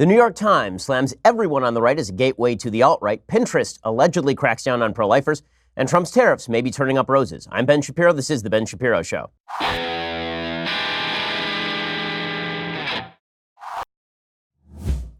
The New York Times slams everyone on the right as a gateway to the alt-right. Pinterest allegedly cracks down on pro-lifers. And Trump's tariffs may be turning up roses. I'm Ben Shapiro. This is The Ben Shapiro Show.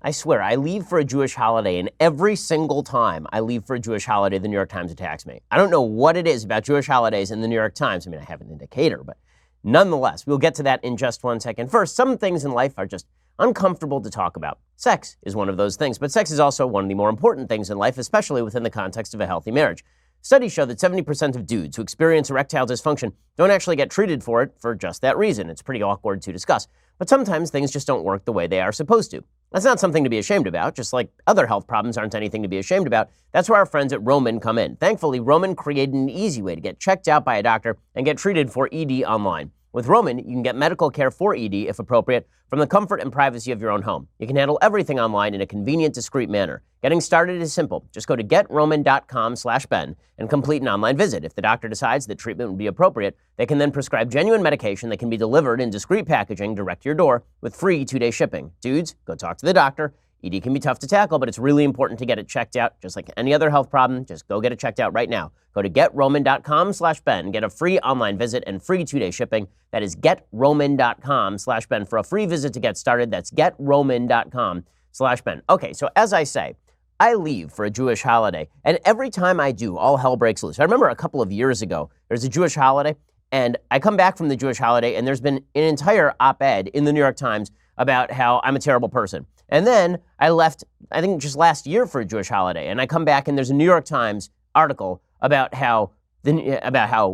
I swear, I leave for a Jewish holiday, and every single time I leave for a Jewish holiday, the New York Times attacks me. I don't know what it is about Jewish holidays in the New York Times. I mean, I have an indicator, but nonetheless, we'll get to that in just 1 second. First, some things in life are just uncomfortable to talk about. Sex is one of those things, but sex is also one of the more important things in life, especially within the context of a healthy marriage. Studies show that 70% of dudes who experience erectile dysfunction don't actually get treated for it for just that reason. It's pretty awkward to discuss. But sometimes things just don't work the way they are supposed to. That's not something to be ashamed about, just like other health problems aren't anything to be ashamed about. That's where our friends at Roman come in. Thankfully, Roman created an easy way to get checked out by a doctor and get treated for ED online. With Roman, you can get medical care for ED, if appropriate, from the comfort and privacy of your own home. You can handle everything online in a convenient, discreet manner. Getting started is simple. Just go to getroman.com/Ben and complete an online visit. If the doctor decides that treatment would be appropriate, they can then prescribe genuine medication that can be delivered in discreet packaging direct to your door with free 2-day shipping. Dudes, go talk to the doctor. ED can be tough to tackle, but it's really important to get it checked out. Just like any other health problem, just go get it checked out right now. Go to getroman.com/Ben, get a free online visit and free 2-day shipping. That is getroman.com/Ben for a free visit to get started. That's getroman.com/Ben. Okay, so as I say, I leave for a Jewish holiday, and every time I do, all hell breaks loose. I remember a couple of years ago, there's a Jewish holiday, and I come back from the Jewish holiday, and there's been an entire op-ed in the New York Times about how I'm a terrible person. And then I left, I think just last year for a Jewish holiday, and I come back and there's a New York Times article about how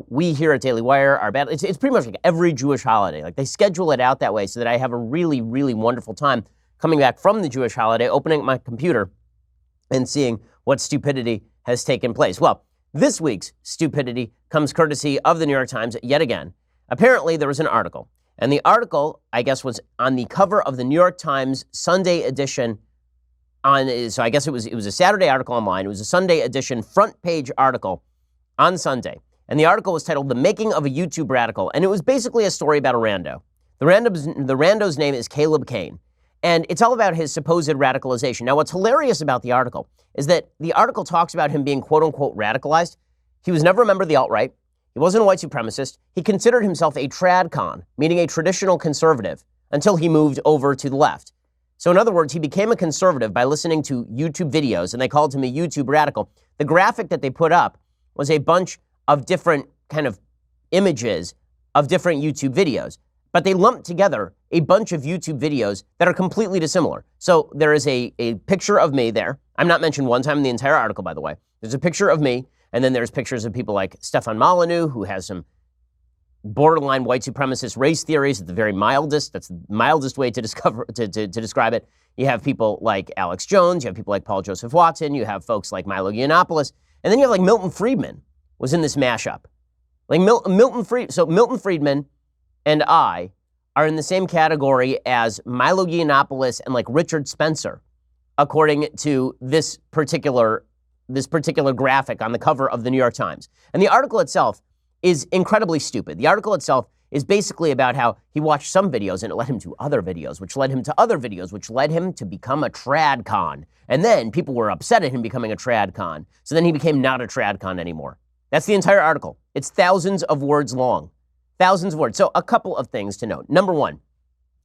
we here at Daily Wire are bad. It's pretty much like every Jewish holiday. Like they schedule it out that way so that I have a really, really wonderful time coming back from the Jewish holiday, opening my computer and seeing what stupidity has taken place. Well, this week's stupidity comes courtesy of the New York Times yet again. Apparently there was an article. And the article, I guess, was on the cover of the New York Times Sunday edition. So I guess it was a Saturday article online. It was a Sunday edition front page article on Sunday. And the article was titled "The Making of a YouTube Radical." And it was basically a story about a rando. The rando's name is Caleb Kane. And it's all about his supposed radicalization. Now, what's hilarious about the article is that the article talks about him being quote unquote radicalized. He was never a member of the alt-right. He wasn't a white supremacist. He considered himself a tradcon, meaning a traditional conservative, until he moved over to the left. So in other words, he became a conservative by listening to YouTube videos, and they called him a YouTube radical. The graphic that they put up was a bunch of different kind of images of different YouTube videos, but they lumped together a bunch of YouTube videos that are completely dissimilar. So there is a picture of me there. I'm not mentioned one time in the entire article, by the way. There's a picture of me. And then there's pictures of people like Stefan Molyneux, who has some borderline white supremacist race theories at the very mildest. That's the mildest way to describe it. You have people like Alex Jones. You have people like Paul Joseph Watson. You have folks like Milo Yiannopoulos. And then you have like Milton Friedman was in this mashup. Like Milton Friedman and I are in the same category as Milo Yiannopoulos and like Richard Spencer, according to this particular graphic on the cover of the New York Times. And the article itself is incredibly stupid. The article itself is basically about how he watched some videos and it led him to other videos, which led him to other videos, which led him to become a tradcon. And then people were upset at him becoming a tradcon. So then he became not a tradcon anymore. That's the entire article. It's thousands of words long. Thousands of words. So a couple of things to note. Number one,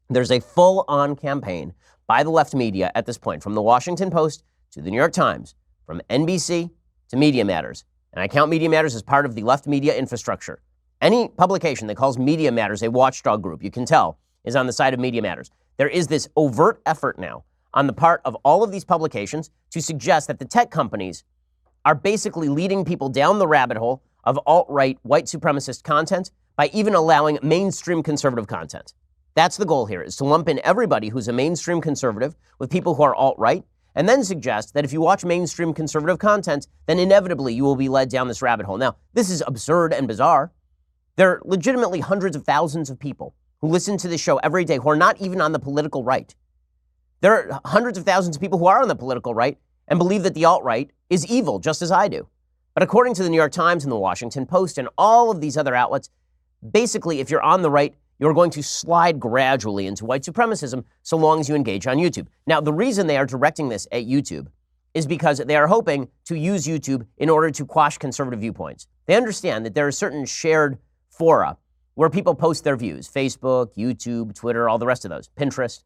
there's a full-on campaign by the left media at this point, from the Washington Post to the New York Times, from NBC to Media Matters. And I count Media Matters as part of the left media infrastructure. Any publication that calls Media Matters a watchdog group, you can tell, is on the side of Media Matters. There is this overt effort now on the part of all of these publications to suggest that the tech companies are basically leading people down the rabbit hole of alt-right white supremacist content by even allowing mainstream conservative content. That's the goal here, is to lump in everybody who's a mainstream conservative with people who are alt-right, and then suggest that if you watch mainstream conservative content, then inevitably you will be led down this rabbit hole. Now, this is absurd and bizarre. There are legitimately hundreds of thousands of people who listen to this show every day who are not even on the political right. There are hundreds of thousands of people who are on the political right and believe that the alt-right is evil, just as I do. But according to the New York Times and the Washington Post and all of these other outlets, basically, if you're on the right, you're going to slide gradually into white supremacism so long as you engage on YouTube. Now, the reason they are directing this at YouTube is because they are hoping to use YouTube in order to quash conservative viewpoints. They understand that there are certain shared fora where people post their views: Facebook, YouTube, Twitter, all the rest of those, Pinterest.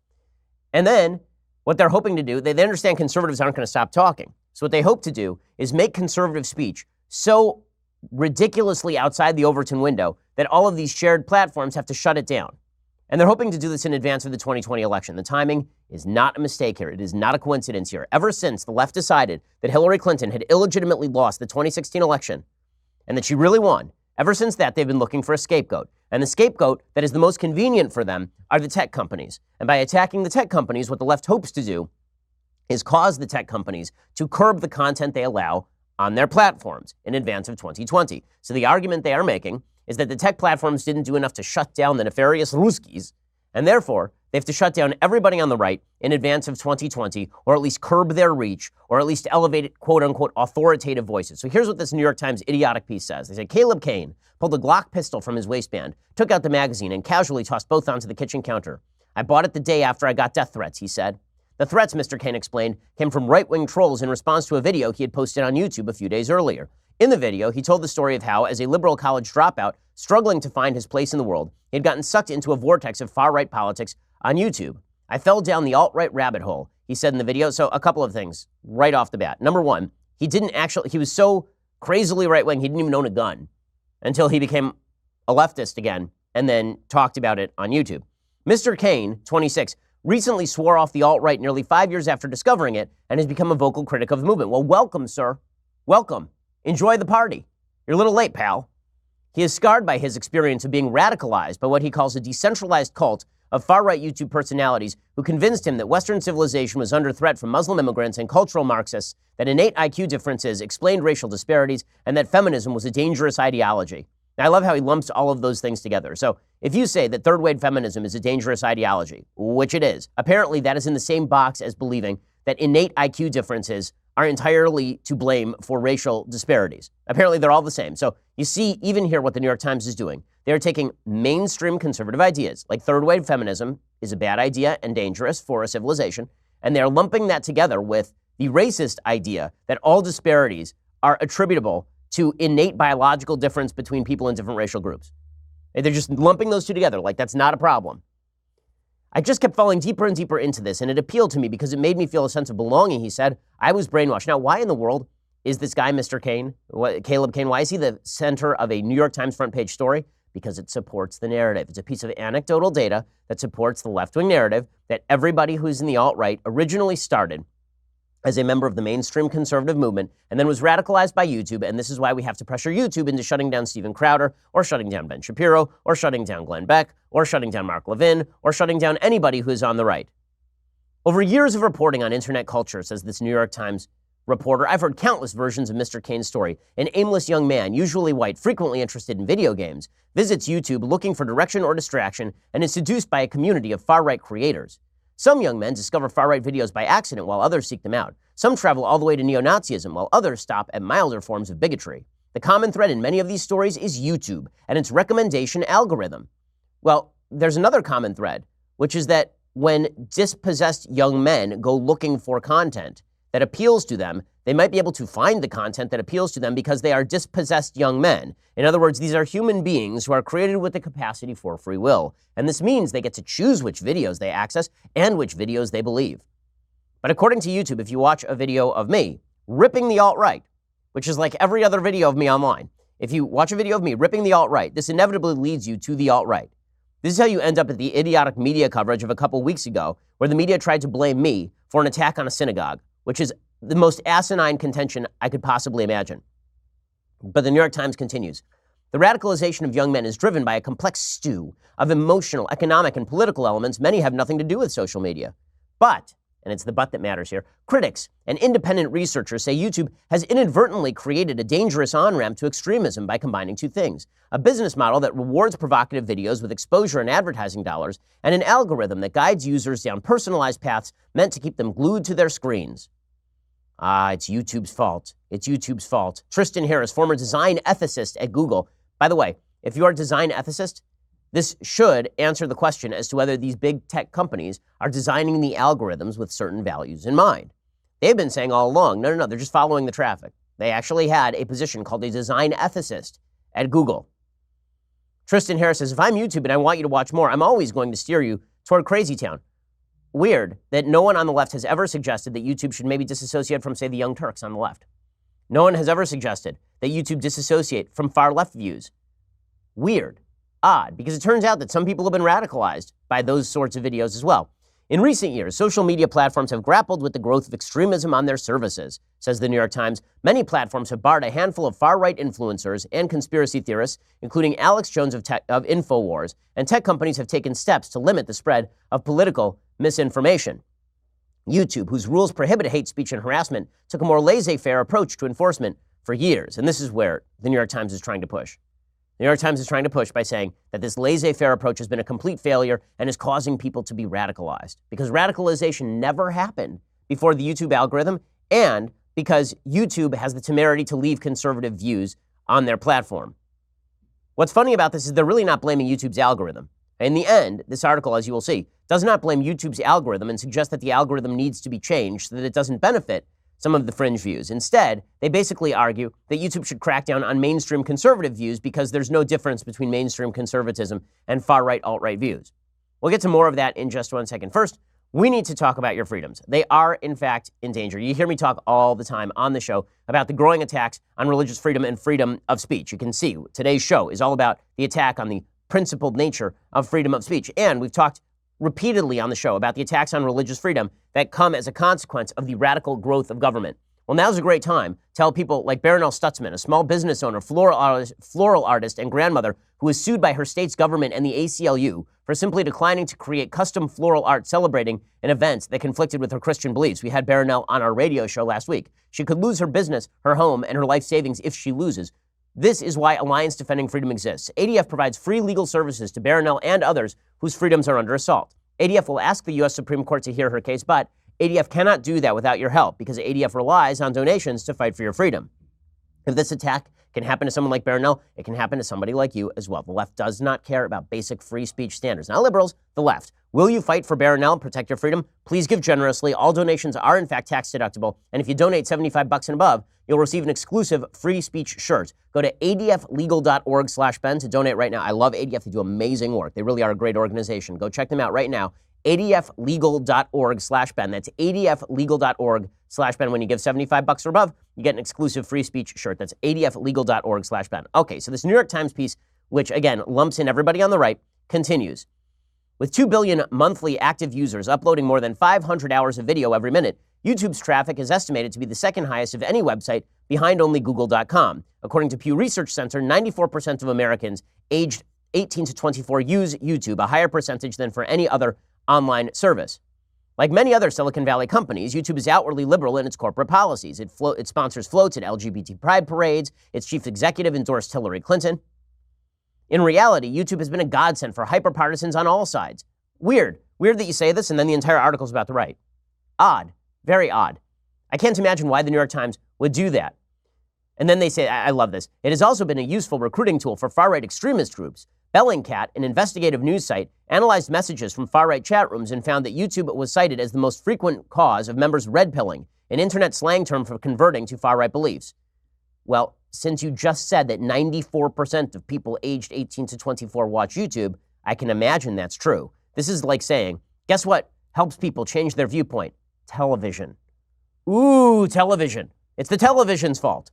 And then what they're hoping to do, they understand conservatives aren't going to stop talking. So what they hope to do is make conservative speech so ridiculously outside the Overton window that all of these shared platforms have to shut it down. And they're hoping to do this in advance of the 2020 election. The timing is not a mistake here. It is not a coincidence here. Ever since the left decided that Hillary Clinton had illegitimately lost the 2016 election and that she really won, ever since that, they've been looking for a scapegoat. And the scapegoat that is the most convenient for them are the tech companies. And by attacking the tech companies, what the left hopes to do is cause the tech companies to curb the content they allow on their platforms in advance of 2020. So the argument they are making is that the tech platforms didn't do enough to shut down the nefarious Ruskies, and therefore they have to shut down everybody on the right in advance of 2020, or at least curb their reach, or at least elevate quote-unquote authoritative voices. So here's what this New York Times idiotic piece says. They say, Caleb Cain pulled a Glock pistol from his waistband, took out the magazine, and casually tossed both onto the kitchen counter. I bought it the day after I got death threats, he said. The threats, Mr. Cain explained, came from right-wing trolls in response to a video he had posted on YouTube a few days earlier. In the video, he told the story of how, as a liberal college dropout, struggling to find his place in the world, he had gotten sucked into a vortex of far-right politics on YouTube. I fell down the alt-right rabbit hole, he said in the video. So a couple of things right off the bat. Number one, he was so crazily right-wing, he didn't even own a gun until he became a leftist again and then talked about it on YouTube. Mr. Cain, 26, recently swore off the alt-right nearly 5 years after discovering it and has become a vocal critic of the movement. Well, welcome, sir. Welcome. Enjoy the party. You're a little late, pal. He is scarred by his experience of being radicalized by what he calls a decentralized cult of far-right YouTube personalities who convinced him that Western civilization was under threat from Muslim immigrants and cultural Marxists, that innate IQ differences explained racial disparities, and that feminism was a dangerous ideology. Now, I love how he lumps all of those things together. So if you say that third-wave feminism is a dangerous ideology, which it is, apparently that is in the same box as believing that innate IQ differences are entirely to blame for racial disparities. Apparently they're all the same. So you see even here what the New York Times is doing. They're taking mainstream conservative ideas, like third-wave feminism is a bad idea and dangerous for a civilization, and they're lumping that together with the racist idea that all disparities are attributable to innate biological difference between people in different racial groups. And they're just lumping those two together like that's not a problem. I just kept falling deeper and deeper into this, and it appealed to me because it made me feel a sense of belonging, he said. I was brainwashed. Now, why in the world is this guy, Mr. Cain, Caleb Cain, why is he the center of a New York Times front page story? Because it supports the narrative. It's a piece of anecdotal data that supports the left-wing narrative that everybody who's in the alt-right originally started as a member of the mainstream conservative movement and then was radicalized by YouTube, and this is why we have to pressure YouTube into shutting down Steven Crowder or shutting down Ben Shapiro or shutting down Glenn Beck or shutting down Mark Levin or shutting down anybody who is on the right. Over years of reporting on internet culture, says this New York Times reporter, I've heard countless versions of Mr. Cain's story. An aimless young man, usually white, frequently interested in video games, visits YouTube looking for direction or distraction and is seduced by a community of far-right creators. Some young men discover far-right videos by accident while others seek them out. Some travel all the way to neo-Nazism while others stop at milder forms of bigotry. The common thread in many of these stories is YouTube and its recommendation algorithm. Well, there's another common thread, which is that when dispossessed young men go looking for content that appeals to them, they might be able to find the content that appeals to them because they are dispossessed young men. In other words, these are human beings who are created with the capacity for free will. And this means they get to choose which videos they access and which videos they believe. But according to YouTube, if you watch a video of me ripping the alt-right, which is like every other video of me online, if you watch a video of me ripping the alt-right, this inevitably leads you to the alt-right. This is how you end up at the idiotic media coverage of a couple weeks ago, where the media tried to blame me for an attack on a synagogue, which is the most asinine contention I could possibly imagine. But the New York Times continues. The radicalization of young men is driven by a complex stew of emotional, economic, and political elements many have nothing to do with social media. But, and it's the but that matters here, critics and independent researchers say YouTube has inadvertently created a dangerous on-ramp to extremism by combining two things: a business model that rewards provocative videos with exposure and advertising dollars, and an algorithm that guides users down personalized paths meant to keep them glued to their screens. It's YouTube's fault. It's YouTube's fault. Tristan Harris, former design ethicist at Google. By the way, if you are a design ethicist, This should answer the question as to whether these big tech companies are designing the algorithms with certain values in mind. They've been saying all along, no, they're just following the traffic. They actually had a position called a design ethicist at Google. Tristan Harris says, if I'm YouTube and I want you to watch more, I'm always going to steer you toward Crazy Town. Weird that no one on the left has ever suggested that YouTube should maybe disassociate from, say, the Young Turks on the left. No one has ever suggested that YouTube disassociate from far left views. Weird. Odd, because it turns out that some people have been radicalized by those sorts of videos as well. In recent years, social media platforms have grappled with the growth of extremism on their services, says the New York Times. Many platforms have barred a handful of far-right influencers and conspiracy theorists, including Alex Jones of InfoWars, and tech companies have taken steps to limit the spread of political misinformation. YouTube, whose rules prohibit hate speech and harassment, took a more laissez-faire approach to enforcement for years, and this is where the New York Times is trying to push. The New York Times is trying to push by saying that this laissez-faire approach has been a complete failure and is causing people to be radicalized, because radicalization never happened before the YouTube algorithm, and because YouTube has the temerity to leave conservative views on their platform. What's funny about this is they're really not blaming YouTube's algorithm. In the end, this article, as you will see, does not blame YouTube's algorithm and suggest that the algorithm needs to be changed so that it doesn't benefit some of the fringe views. Instead, they basically argue that YouTube should crack down on mainstream conservative views because there's no difference between mainstream conservatism and far-right, alt-right views. We'll get to more of that in just 1 second. First, we need to talk about your freedoms. They are, in fact, in danger. You hear me talk all the time on the show about the growing attacks on religious freedom and freedom of speech. You can see today's show is all about the attack on the principled nature of freedom of speech. And we've talked repeatedly on the show about the attacks on religious freedom that come as a consequence of the radical growth of government. Well, now's a great time to tell people like Baronelle Stutzman, a small business owner, floral artist, and grandmother who was sued by her state's government and the ACLU for simply declining to create custom floral art celebrating an event that conflicted with her Christian beliefs. We had Baronelle on our radio show last week. She could lose her business, her home, and her life savings if she loses. This is why Alliance Defending Freedom exists. ADF provides free legal services to Baronelle and others whose freedoms are under assault. ADF will ask the U.S. Supreme Court to hear her case, but ADF cannot do that without your help because ADF relies on donations to fight for your freedom. If this attack can happen to someone like Baronelle, it can happen to somebody like you as well. The left does not care about basic free speech standards. Now, liberals, the left. Will you fight for Baronelle and protect your freedom? Please give generously. All donations are, in fact, tax deductible. And if you donate $75 and above, you'll receive an exclusive free speech shirt. Go to adflegal.org/Ben to donate right now. I love ADF. They do amazing work. They really are a great organization. Go check them out right now. adflegal.org/Ben. That's adflegal.org/Ben. When you give $75 or above, you get an exclusive free speech shirt. That's adflegal.org/Ben. Okay, so this New York Times piece, which again lumps in everybody on the right, continues. With 2 billion monthly active users uploading more than 500 hours of video every minute, YouTube's traffic is estimated to be the second highest of any website behind only Google.com. According to Pew Research Center, 94% of Americans aged 18 to 24 use YouTube, a higher percentage than for any other online service. Like many other Silicon Valley companies, YouTube is outwardly liberal in its corporate policies. It sponsors floats at LGBT pride parades. Its chief executive endorsed Hillary Clinton. In reality, YouTube has been a godsend for hyper-partisans on all sides. Weird that you say this and then the entire article's about the right. Odd. Very odd. I can't imagine why the New York Times would do that. And then they say, I love this, it has also been a useful recruiting tool for far-right extremist groups. Bellingcat, an investigative news site, analyzed messages from far-right chat rooms and found that YouTube was cited as the most frequent cause of members red-pilling, an internet slang term for converting to far-right beliefs. Well, since you just said that 94% of people aged 18 to 24 watch YouTube, I can imagine that's true. This is like saying, guess what helps people change their viewpoint? Television. Ooh, television. It's the television's fault.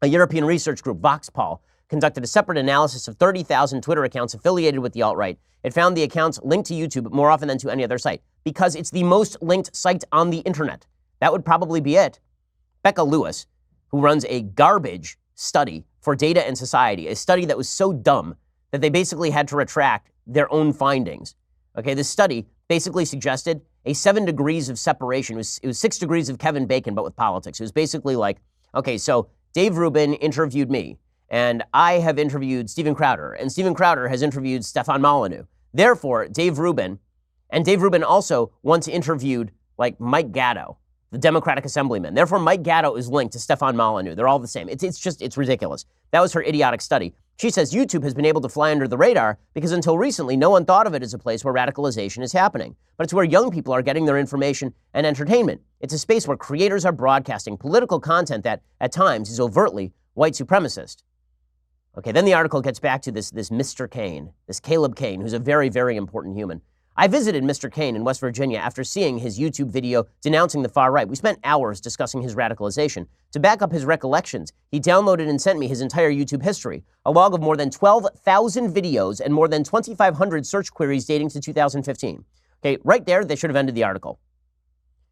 A European research group, Voxpol, conducted a separate analysis of 30,000 Twitter accounts affiliated with the alt-right. It found the accounts linked to YouTube more often than to any other site because it's the most linked site on the internet. That would probably be it. Becca Lewis, who runs a garbage study for Data and Society, a study that was so dumb that they basically had to retract their own findings. Okay, this study basically suggested a 7 degrees of separation. It was 6 degrees of Kevin Bacon, but with politics. It was basically like, okay, so Dave Rubin interviewed me, and I have interviewed Steven Crowder, and Steven Crowder has interviewed Stefan Molyneux. Therefore, Dave Rubin also once interviewed like Mike Gatto, the Democratic Assemblyman. Therefore, Mike Gatto is linked to Stefan Molyneux. They're all the same. It's ridiculous. That was her idiotic study. She says YouTube has been able to fly under the radar because until recently, no one thought of it as a place where radicalization is happening. But it's where young people are getting their information and entertainment. It's a space where creators are broadcasting political content that, at times, is overtly white supremacist. Okay, then the article gets back to this Mr. Kane, this Caleb Kane, who's a very, very important human. I visited Mr. Kane in West Virginia after seeing his YouTube video denouncing the far right. We spent hours discussing his radicalization. To back up his recollections, he downloaded and sent me his entire YouTube history, a log of more than 12,000 videos and more than 2,500 search queries dating to 2015. Okay, right there, they should have ended the article.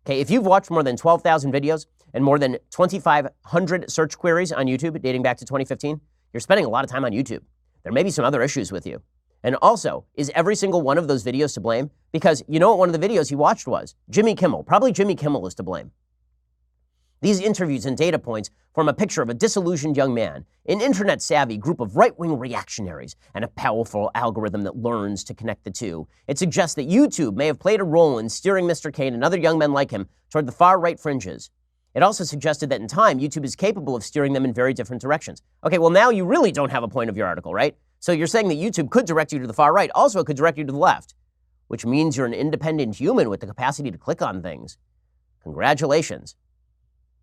Okay, if you've watched more than 12,000 videos and more than 2,500 search queries on YouTube dating back to 2015, you're spending a lot of time on YouTube. There may be some other issues with you. And also, is every single one of those videos to blame? Because you know what one of the videos he watched was? Jimmy Kimmel. Probably Jimmy Kimmel is to blame. These interviews and data points form a picture of a disillusioned young man, an internet-savvy group of right-wing reactionaries, and a powerful algorithm that learns to connect the two. It suggests that YouTube may have played a role in steering Mr. Kane and other young men like him toward the far-right fringes. It also suggested that in time, YouTube is capable of steering them in very different directions. Okay, well now you really don't have a point of your article, right? So you're saying that YouTube could direct you to the far right. Also, it could direct you to the left, which means you're an independent human with the capacity to click on things. Congratulations.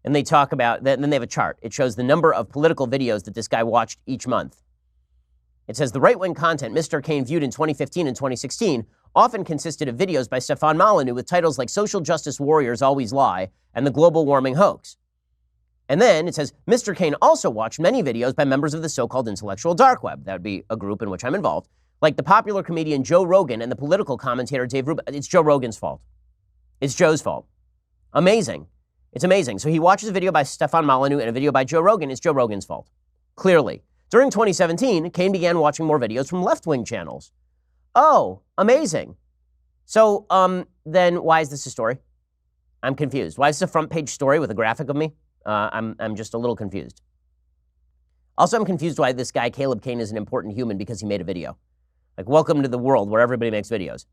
And they talk about, then they have a chart. It shows the number of political videos that this guy watched each month. It says the right-wing content Mr. Kane viewed in 2015 and 2016 often consisted of videos by Stefan Molyneux with titles like Social Justice Warriors Always Lie and The Global Warming Hoax. And then it says, Mr. Kane also watched many videos by members of the so-called intellectual dark web. That would be a group in which I'm involved, like the popular comedian Joe Rogan and the political commentator Dave Rubin. It's Joe Rogan's fault. It's Joe's fault. Amazing. It's amazing. So he watches a video by Stefan Molyneux and a video by Joe Rogan. It's Joe Rogan's fault. Clearly. During 2017, Kane began watching more videos from left-wing channels. Oh, amazing. So then why is this a story? I'm confused. Why is this a front-page story with a graphic of me? I'm just a little confused. Also, I'm confused why this guy, Caleb Kane, is an important human because he made a video. Like, welcome to the world where everybody makes videos.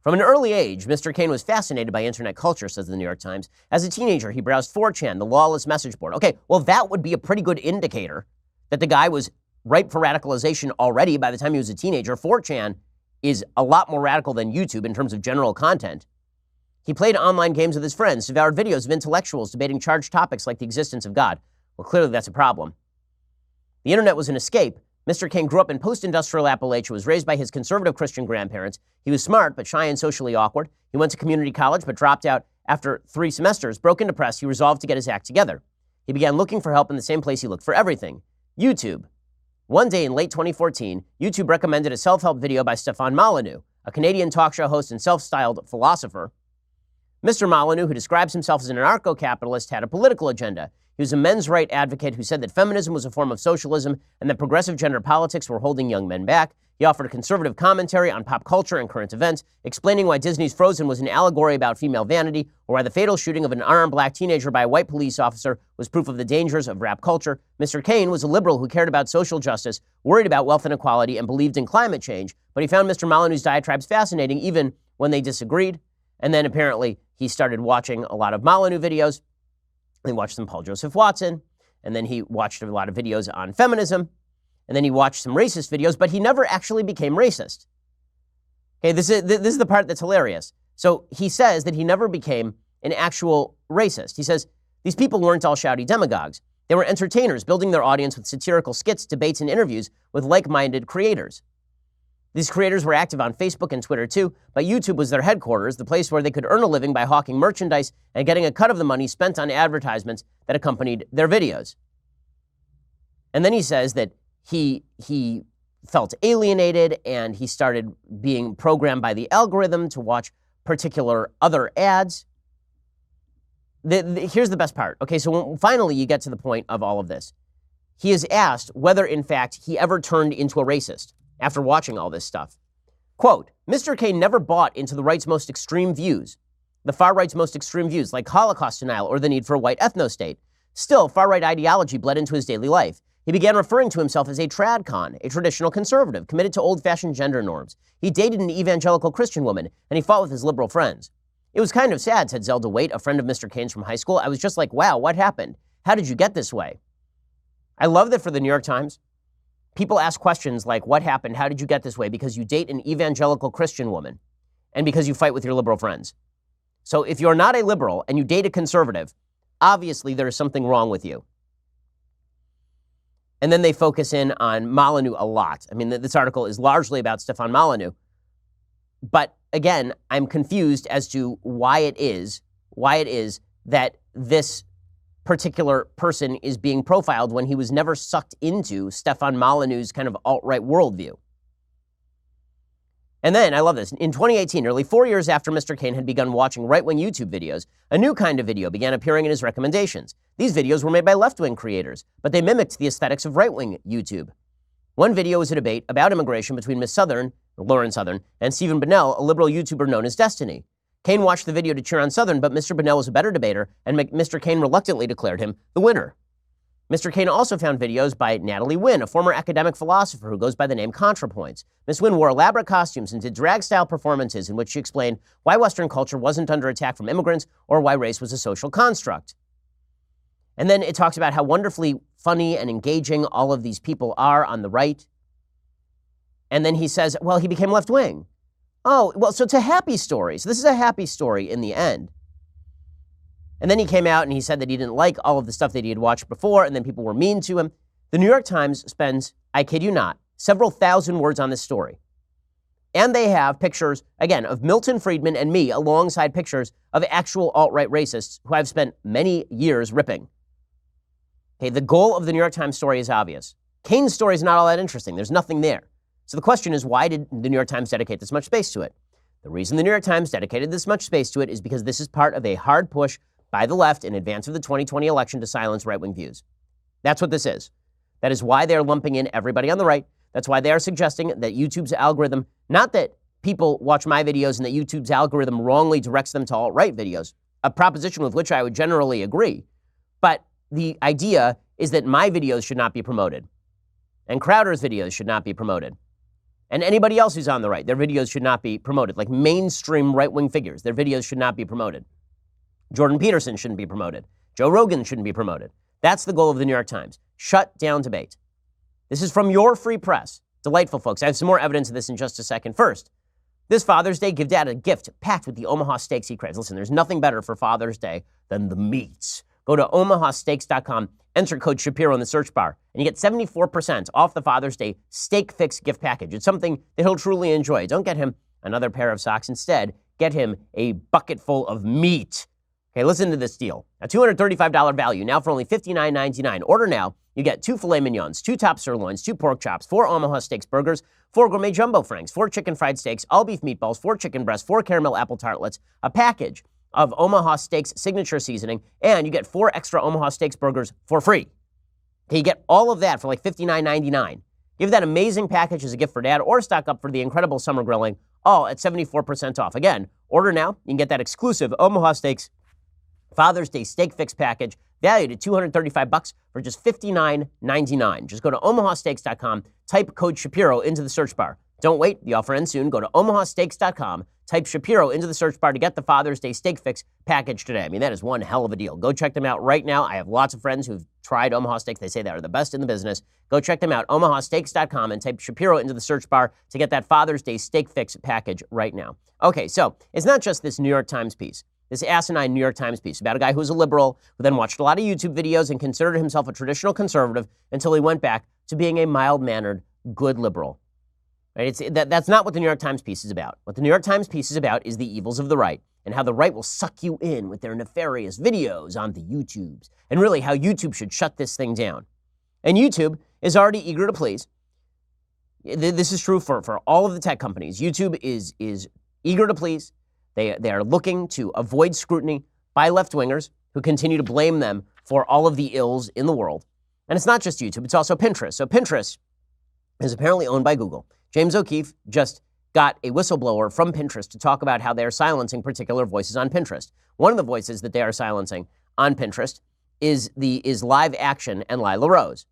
From an early age, Mr. Kane was fascinated by internet culture, says the New York Times. As a teenager, he browsed 4chan, the lawless message board. Okay, well, that would be a pretty good indicator that the guy was ripe for radicalization already by the time he was a teenager. 4chan is a lot more radical than YouTube in terms of general content. He played online games with his friends, devoured videos of intellectuals debating charged topics like the existence of God. Well, clearly that's a problem. The internet was an escape. Mr. Kane grew up in post-industrial Appalachia, was raised by his conservative Christian grandparents. He was smart, but shy and socially awkward. He went to community college, but dropped out after 3 semesters. Broken depressed, he resolved to get his act together. He began looking for help in the same place he looked for everything, YouTube. One day in late 2014, YouTube recommended a self-help video by Stefan Molyneux, a Canadian talk show host and self-styled philosopher. Mr. Molyneux, who describes himself as an anarcho-capitalist, had a political agenda. He was a men's right advocate who said that feminism was a form of socialism and that progressive gender politics were holding young men back. He offered a conservative commentary on pop culture and current events, explaining why Disney's Frozen was an allegory about female vanity, or why the fatal shooting of an unarmed black teenager by a white police officer was proof of the dangers of rap culture. Mr. Kane was a liberal who cared about social justice, worried about wealth inequality, and believed in climate change, but he found Mr. Molyneux's diatribes fascinating even when they disagreed. And then apparently he started watching a lot of Molyneux videos. He watched some Paul Joseph Watson, and then he watched a lot of videos on feminism, and then he watched some racist videos, but he never actually became racist. Okay, this is the part that's hilarious. So he says that he never became an actual racist. He says, these people weren't all shouty demagogues. They were entertainers, building their audience with satirical skits, debates, and interviews with like-minded creators. These creators were active on Facebook and Twitter too, but YouTube was their headquarters, the place where they could earn a living by hawking merchandise and getting a cut of the money spent on advertisements that accompanied their videos. And then he says that he felt alienated and he started being programmed by the algorithm to watch particular other ads. Here's the best part. Okay, so finally you get to the point of all of this. He is asked whether, in fact, he ever turned into a racist after watching all this stuff. Quote, Mr. Kane never bought into the right's most extreme views, the far right's most extreme views, like Holocaust denial or the need for a white ethno-state. Still, far-right ideology bled into his daily life. He began referring to himself as a tradcon, a traditional conservative, committed to old-fashioned gender norms. He dated an evangelical Christian woman, and he fought with his liberal friends. It was kind of sad, said Zelda Waite, a friend of Mr. Kane's from high school. I was just like, wow, what happened? How did you get this way? I love that for the New York Times, people ask questions like, what happened? How did you get this way? Because you date an evangelical Christian woman and because you fight with your liberal friends. So if you're not a liberal and you date a conservative, obviously there is something wrong with you. And then they focus in on Molyneux a lot. I mean, this article is largely about Stefan Molyneux. But again, I'm confused as to why it is that this particular person is being profiled when he was never sucked into Stefan Molyneux's kind of alt-right worldview. And then, I love this, in 2018, nearly 4 years after Mr. Cain had begun watching right-wing YouTube videos, a new kind of video began appearing in his recommendations. These videos were made by left-wing creators, but they mimicked the aesthetics of right-wing YouTube. One video was a debate about immigration between Lauren Southern, and Stephen Bunnell, a liberal YouTuber known as Destiny. Cain watched the video to cheer on Southern, but Mr. Bunnell was a better debater, and Mr. Cain reluctantly declared him the winner. Mr. Cain also found videos by Natalie Wynn, a former academic philosopher who goes by the name ContraPoints. Ms. Wynn wore elaborate costumes and did drag-style performances in which she explained why Western culture wasn't under attack from immigrants or why race was a social construct. And then it talks about how wonderfully funny and engaging all of these people are on the right. And then he says, well, he became left-wing. Oh, well, so it's a happy story. So this is a happy story in the end. And then he came out and he said that he didn't like all of the stuff that he had watched before, and then people were mean to him. The New York Times spends, I kid you not, several thousand words on this story. And they have pictures, again, of Milton Friedman and me alongside pictures of actual alt-right racists who I've spent many years ripping. Okay, the goal of the New York Times story is obvious. Cain's story is not all that interesting. There's nothing there. So the question is, why did the New York Times dedicate this much space to it? The reason the New York Times dedicated this much space to it is because this is part of a hard push by the left in advance of the 2020 election to silence right-wing views. That's what this is. That is why they're lumping in everybody on the right. That's why they are suggesting that YouTube's algorithm, not that people watch my videos and that YouTube's algorithm wrongly directs them to alt-right videos, a proposition with which I would generally agree. But the idea is that my videos should not be promoted. And Crowder's videos should not be promoted. And anybody else who's on the right, their videos should not be promoted. Like mainstream right-wing figures, their videos should not be promoted. Jordan Peterson shouldn't be promoted. Joe Rogan shouldn't be promoted. That's the goal of the New York Times. Shut down debate. This is from your free press. Delightful, folks. I have some more evidence of this in just a second. First, this Father's Day, give Dad a gift packed with the Omaha steaks he craves. Listen, there's nothing better for Father's Day than the meats. Go to omahasteaks.com, enter code Shapiro in the search bar, and you get 74% off the Father's Day Steak Fix gift package. It's something that he'll truly enjoy. Don't get him another pair of socks. Instead, get him a bucket full of meat. Okay, listen to this deal. A $235 value, now for only $59.99. Order now. You get 2 filet mignons, 2 top sirloins, 2 pork chops, 4 Omaha Steaks burgers, 4 gourmet jumbo franks, 4 chicken fried steaks, all beef meatballs, 4 chicken breasts, 4 caramel apple tartlets, a package of Omaha Steaks signature seasoning, and you get 4 extra Omaha Steaks burgers for free. Okay, you get all of that for like $59.99. Give that amazing package as a gift for Dad or stock up for the incredible summer grilling, all at 74% off. Again, order now. You can get that exclusive Omaha Steaks Father's Day Steak Fix package valued at $235 for just $59.99. Just go to omahasteaks.com, type code Shapiro into the search bar. Don't wait, the offer ends soon. Go to omahasteaks.com, type Shapiro into the search bar to get the Father's Day Steak Fix package today. I mean, that is one hell of a deal. Go check them out right now. I have lots of friends who've tried Omaha Steaks. They say they are the best in the business. Go check them out, omahasteaks.com, and type Shapiro into the search bar to get that Father's Day Steak Fix package right now. Okay, so it's not just this New York Times piece. This asinine New York Times piece about a guy who was a liberal, who then watched a lot of YouTube videos and considered himself a traditional conservative until he went back to being a mild-mannered, good liberal. Right? That's not what the New York Times piece is about. What the New York Times piece is about is the evils of the right and how the right will suck you in with their nefarious videos on the YouTubes, and really how YouTube should shut this thing down. And YouTube is already eager to please. This is true for all of the tech companies. YouTube is eager to please. They are looking to avoid scrutiny by left-wingers who continue to blame them for all of the ills in the world. And it's not just YouTube, it's also Pinterest. So Pinterest is apparently owned by Google. James O'Keefe just got a whistleblower from Pinterest to talk about how they're silencing particular voices on Pinterest. One of the voices that they are silencing on Pinterest is Live Action and Lila Rose.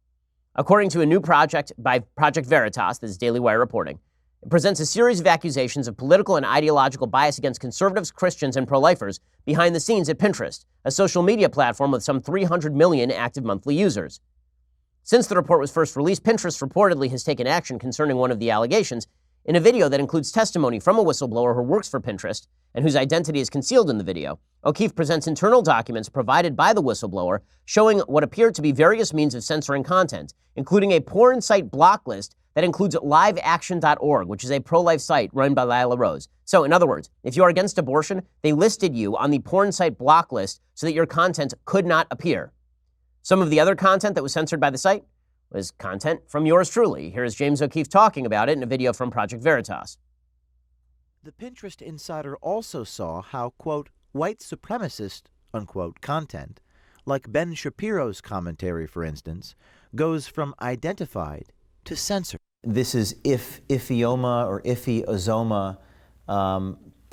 According to a new project by Project Veritas, this is Daily Wire reporting, it presents a series of accusations of political and ideological bias against conservatives, Christians, and pro-lifers behind the scenes at Pinterest, a social media platform with some 300 million active monthly users. Since the report was first released, Pinterest reportedly has taken action concerning one of the allegations in a video that includes testimony from a whistleblower who works for Pinterest and whose identity is concealed in the video. O'Keefe presents internal documents provided by the whistleblower showing what appeared to be various means of censoring content, including a porn site block list that includes liveaction.org, which is a pro-life site run by Lila Rose. So, in other words, if you are against abortion, they listed you on the porn site block list so that your content could not appear. Some of the other content that was censored by the site was content from yours truly. Here's James O'Keefe talking about it in a video from Project Veritas. The Pinterest insider also saw how, quote, white supremacist, unquote, content, like Ben Shapiro's commentary, for instance, goes from identified to censored. This is Ifioma or Ifi Ozoma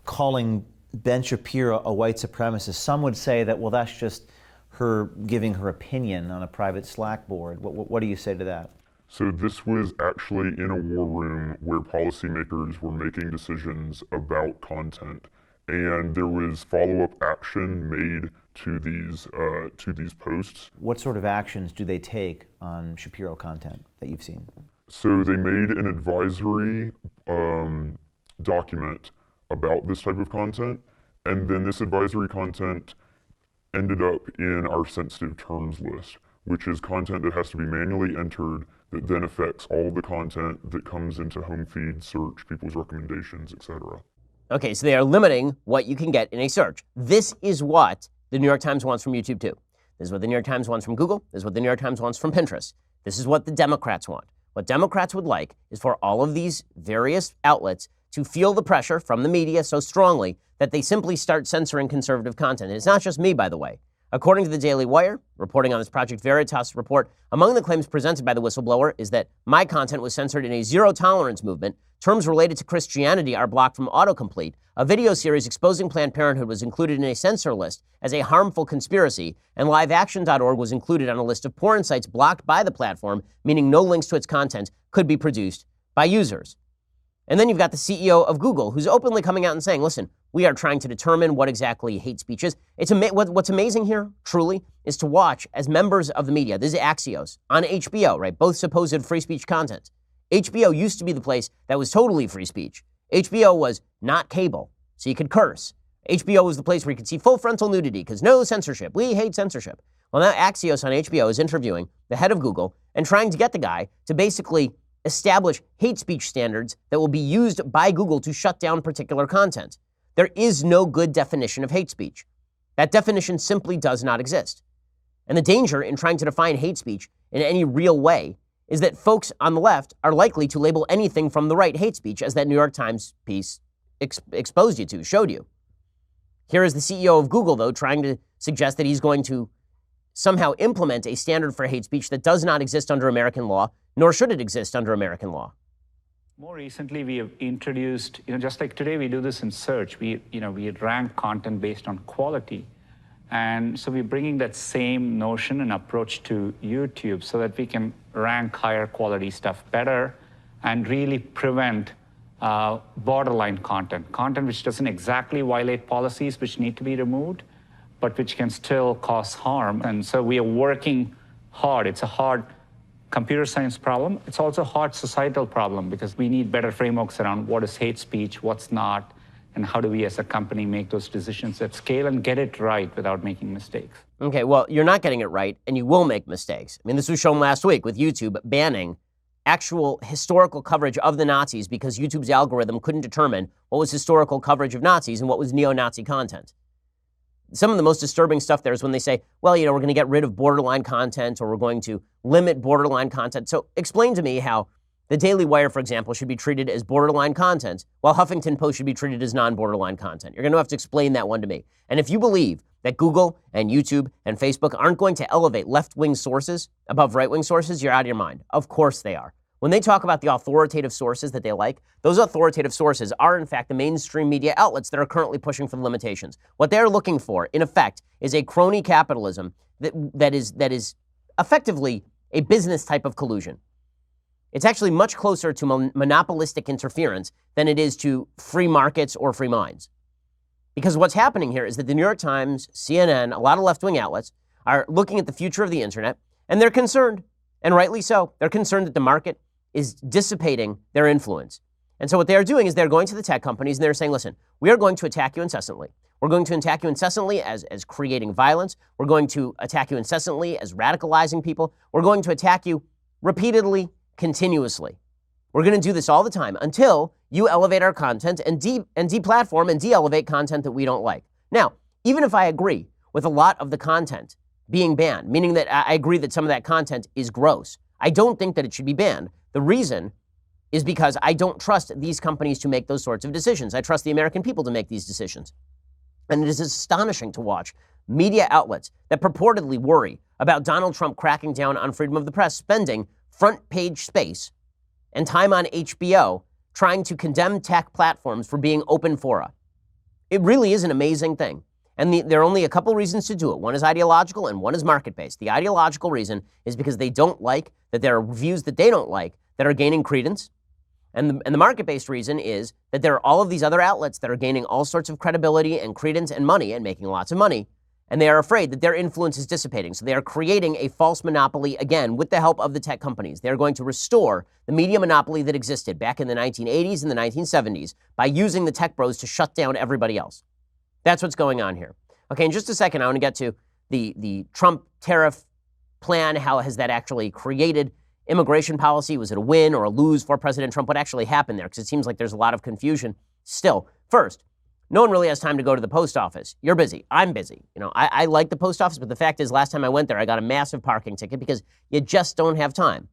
calling Ben Shapiro a white supremacist. Some would say that, well, that's just her giving her opinion on a private Slack board. What do you say to that? So this was actually in a war room where policymakers were making decisions about content, and there was follow-up action made to these posts. What sort of actions do they take on Shapiro content that you've seen? So they made an advisory document about this type of content, and then this advisory content ended up in our sensitive terms list, which is content that has to be manually entered that then affects all the content that comes into home feed, search, people's recommendations, etc. Okay, so they are limiting what you can get in a search. This is what the New York Times wants from YouTube too. This is what the New York Times wants from Google. This is what the New York Times wants from Pinterest. This is what the Democrats want. What Democrats would like is for all of these various outlets to feel the pressure from the media so strongly that they simply start censoring conservative content. And it's not just me, by the way. According to the Daily Wire, reporting on this Project Veritas report, among the claims presented by the whistleblower is that my content was censored in a zero-tolerance movement, terms related to Christianity are blocked from autocomplete, a video series exposing Planned Parenthood was included in a censor list as a harmful conspiracy, and liveaction.org was included on a list of porn sites blocked by the platform, meaning no links to its content could be produced by users. And then you've got the CEO of Google, who's openly coming out and saying, listen, we are trying to determine what exactly hate speech is. What's amazing here, truly, is to watch as members of the media, this is Axios, on HBO, right, both supposed free speech content. HBO used to be the place that was totally free speech. HBO was not cable, so you could curse. HBO was the place where you could see full frontal nudity, because no censorship. We hate censorship. Well, now Axios on HBO is interviewing the head of Google and trying to get the guy to basically establish hate speech standards that will be used by Google to shut down particular content. There is no good definition of hate speech. That definition simply does not exist. And the danger in trying to define hate speech in any real way is that folks on the left are likely to label anything from the right hate speech, as that New York Times piece exposed you to, showed you. Here is the CEO of Google, though, trying to suggest that he's going to somehow implement a standard for hate speech that does not exist under American law, nor should it exist under American law. More recently, we have introduced, just like today we do this in search, we rank content based on quality. And so we're bringing that same notion and approach to YouTube so that we can rank higher quality stuff better and really prevent borderline content which doesn't exactly violate policies which need to be removed, but which can still cause harm. And so we are working hard. It's a hard computer science problem. It's also a hard societal problem because we need better frameworks around what is hate speech, what's not, and how do we as a company make those decisions at scale and get it right without making mistakes. Okay, well, you're not getting it right, and you will make mistakes. I mean, this was shown last week with YouTube banning actual historical coverage of the Nazis because YouTube's algorithm couldn't determine what was historical coverage of Nazis and what was neo-Nazi content. Some of the most disturbing stuff there is when they say, well, we're going to get rid of borderline content or we're going to limit borderline content. So explain to me how the Daily Wire, for example, should be treated as borderline content, while Huffington Post should be treated as non-borderline content. You're going to have to explain that one to me. And if you believe that Google and YouTube and Facebook aren't going to elevate left-wing sources above right-wing sources, you're out of your mind. Of course they are. When they talk about the authoritative sources that they like, those authoritative sources are, in fact, the mainstream media outlets that are currently pushing for the limitations. What they're looking for, in effect, is a crony capitalism that is effectively a business type of collusion. It's actually much closer to monopolistic interference than it is to free markets or free minds. Because what's happening here is that the New York Times, CNN, a lot of left-wing outlets are looking at the future of the internet, and they're concerned. And rightly so. They're concerned that the market is dissipating their influence. And so what they're doing is they're going to the tech companies and they're saying, listen, we are going to attack you incessantly. We're going to attack you incessantly as creating violence. We're going to attack you incessantly as radicalizing people. We're going to attack you repeatedly, continuously. We're going to do this all the time until you elevate our content and deplatform and de-elevate content that we don't like. Now, even if I agree with a lot of the content being banned, meaning that I agree that some of that content is gross, I don't think that it should be banned. The reason is because I don't trust these companies to make those sorts of decisions. I trust the American people to make these decisions. And it is astonishing to watch media outlets that purportedly worry about Donald Trump cracking down on freedom of the press spending front page space and time on HBO trying to condemn tech platforms for being open fora. It really is an amazing thing. And there are only a couple reasons to do it. One is ideological and one is market-based. The ideological reason is because they don't like that there are views that they don't like that are gaining credence. And the market-based reason is that there are all of these other outlets that are gaining all sorts of credibility and credence and money and making lots of money. And they are afraid that their influence is dissipating. So they are creating a false monopoly again with the help of the tech companies. They are going to restore the media monopoly that existed back in the 1980s and the 1970s by using the tech bros to shut down everybody else. That's what's going on here. Okay, in just a second, I want to get to the Trump tariff plan. How has that actually created immigration policy? Was it a win or a lose for President Trump? What actually happened there? Because it seems like there's a lot of confusion still. First, no one really has time to go to the post office. You're busy. I'm busy. I like the post office, but the fact is last time I went there, I got a massive parking ticket because you just don't have time.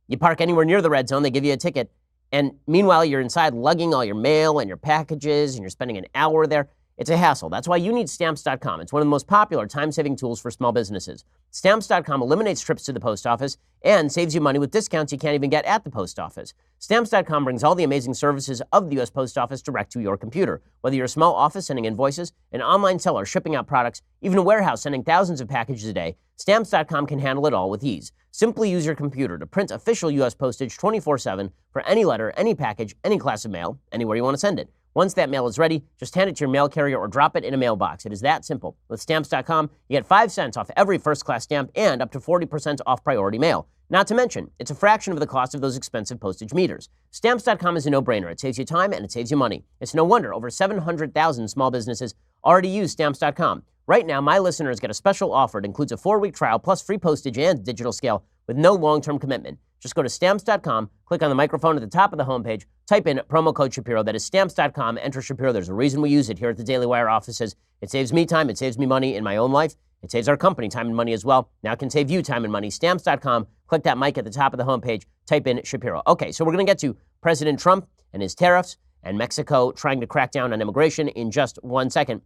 You park anywhere near the red zone, they give you a ticket. And meanwhile, you're inside lugging all your mail and your packages and you're spending an hour there. It's a hassle. That's why you need Stamps.com. It's one of the most popular time-saving tools for small businesses. Stamps.com eliminates trips to the post office and saves you money with discounts you can't even get at the post office. Stamps.com brings all the amazing services of the U.S. Post Office direct to your computer. Whether you're a small office sending invoices, an online seller shipping out products, even a warehouse sending thousands of packages a day, Stamps.com can handle it all with ease. Simply use your computer to print official U.S. postage 24/7 for any letter, any package, any class of mail, anywhere you want to send it. Once that mail is ready, just hand it to your mail carrier or drop it in a mailbox. It is that simple. With Stamps.com, you get 5 cents off every first-class stamp and up to 40% off priority mail. Not to mention, it's a fraction of the cost of those expensive postage meters. Stamps.com is a no-brainer. It saves you time and it saves you money. It's no wonder over 700,000 small businesses already use Stamps.com. Right now, my listeners get a special offer. It includes a 4-week trial plus free postage and digital scale with no long-term commitment. Just go to Stamps.com, click on the microphone at the top of the homepage, type in promo code Shapiro. That is Stamps.com, enter Shapiro. There's a reason we use it here at the Daily Wire offices. It saves me time, it saves me money in my own life. It saves our company time and money as well. Now it can save you time and money. Stamps.com, click that mic at the top of the homepage, type in Shapiro. Okay, so we're going to get to President Trump and his tariffs and Mexico trying to crack down on immigration in just 1 second.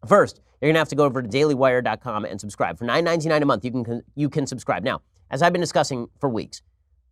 First, you're going to have to go over to dailywire.com and subscribe. For $9.99 a month, you can subscribe. Now, as I've been discussing for weeks,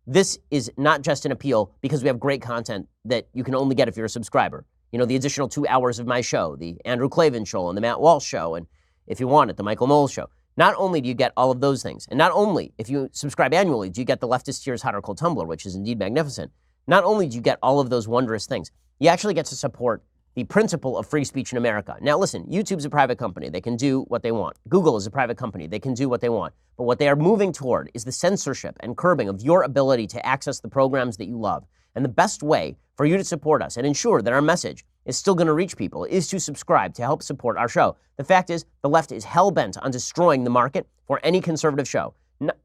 this is not just an appeal because we have great content that you can only get if you're a subscriber. The additional 2 hours of my show, the Andrew Klavan show and the Matt Walsh show, and if you want it, the Michael Knowles show. Not only do you get all of those things, and not only if you subscribe annually do you get the Leftist Tears Hot or Cold Tumbler, which is indeed magnificent. Not only do you get all of those wondrous things, you actually get to support the principle of free speech in America. Now listen, YouTube's a private company. They can do what they want. Google is a private company. They can do what they want. But what they are moving toward is the censorship and curbing of your ability to access the programs that you love. And the best way for you to support us and ensure that our message is still going to reach people is to subscribe to help support our show. The fact is, the left is hell-bent on destroying the market for any conservative show.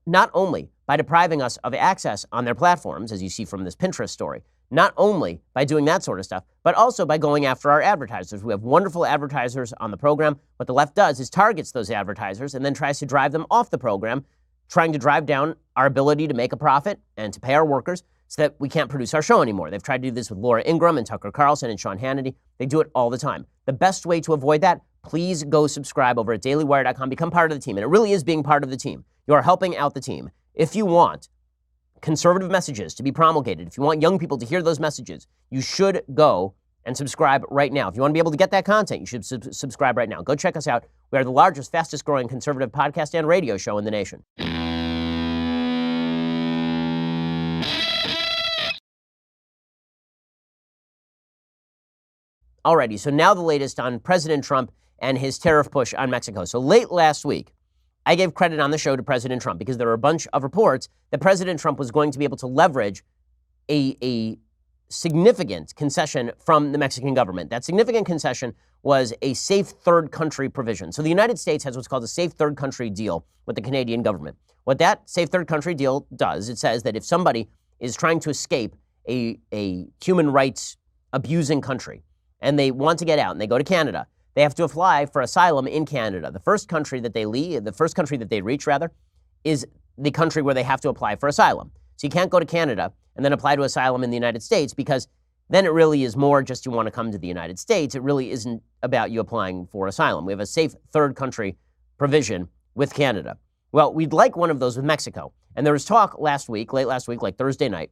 Not only by depriving us of access on their platforms, as you see from this Pinterest story, not only by doing that sort of stuff, but also by going after our advertisers. We have wonderful advertisers on the program. What the left does is targets those advertisers and then tries to drive them off the program, trying to drive down our ability to make a profit and to pay our workers so that we can't produce our show anymore. They've tried to do this with Laura Ingraham and Tucker Carlson and Sean Hannity. They do it all the time. The best way to avoid that, please go subscribe over at dailywire.com. Become part of the team. And it really is being part of the team. You are helping out the team. If you want conservative messages to be promulgated, if you want young people to hear those messages, you should go and subscribe right now. If you want to be able to get that content, you should subscribe right now. Go check us out. We are the largest, fastest growing conservative podcast and radio show in the nation. Alrighty, so now the latest on President Trump and his tariff push on Mexico. So late last week, I gave credit on the show to President Trump because there were a bunch of reports that President Trump was going to be able to leverage a significant concession from the Mexican government. That significant concession was a safe third country provision. So the United States has what's called a safe third country deal with the Canadian government. What that safe third country deal does, it says that if somebody is trying to escape a human rights abusing country and they want to get out and they go to Canada, they have to apply for asylum in Canada. The first country that they reach, is the country where they have to apply for asylum. So you can't go to Canada and then apply to asylum in the United States, because then it really is more just you want to come to the United States. It really isn't about you applying for asylum. We have a safe third country provision with Canada. Well, we'd like one of those with Mexico. And there was talk late last week, like Thursday night,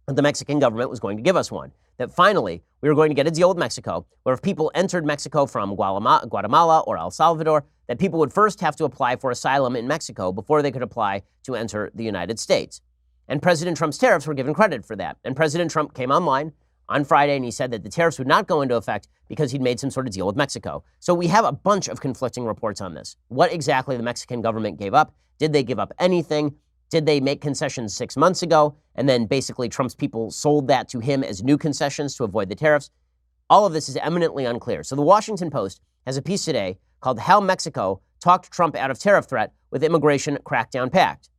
that the Mexican government was going to give us one. That finally we were going to get a deal with Mexico where if people entered Mexico from Guatemala or El Salvador, that people would first have to apply for asylum in Mexico before they could apply to enter the United States. And President Trump's tariffs were given credit for that. And President Trump came online on Friday and he said that the tariffs would not go into effect because he'd made some sort of deal with Mexico. So we have a bunch of conflicting reports on this. What exactly the Mexican government gave up? Did they give up anything? Did they make concessions 6 months ago? And then basically Trump's people sold that to him as new concessions to avoid the tariffs? All of this is eminently unclear. So the Washington Post has a piece today called How Mexico Talked Trump Out of Tariff Threat with Immigration Crackdown Pact.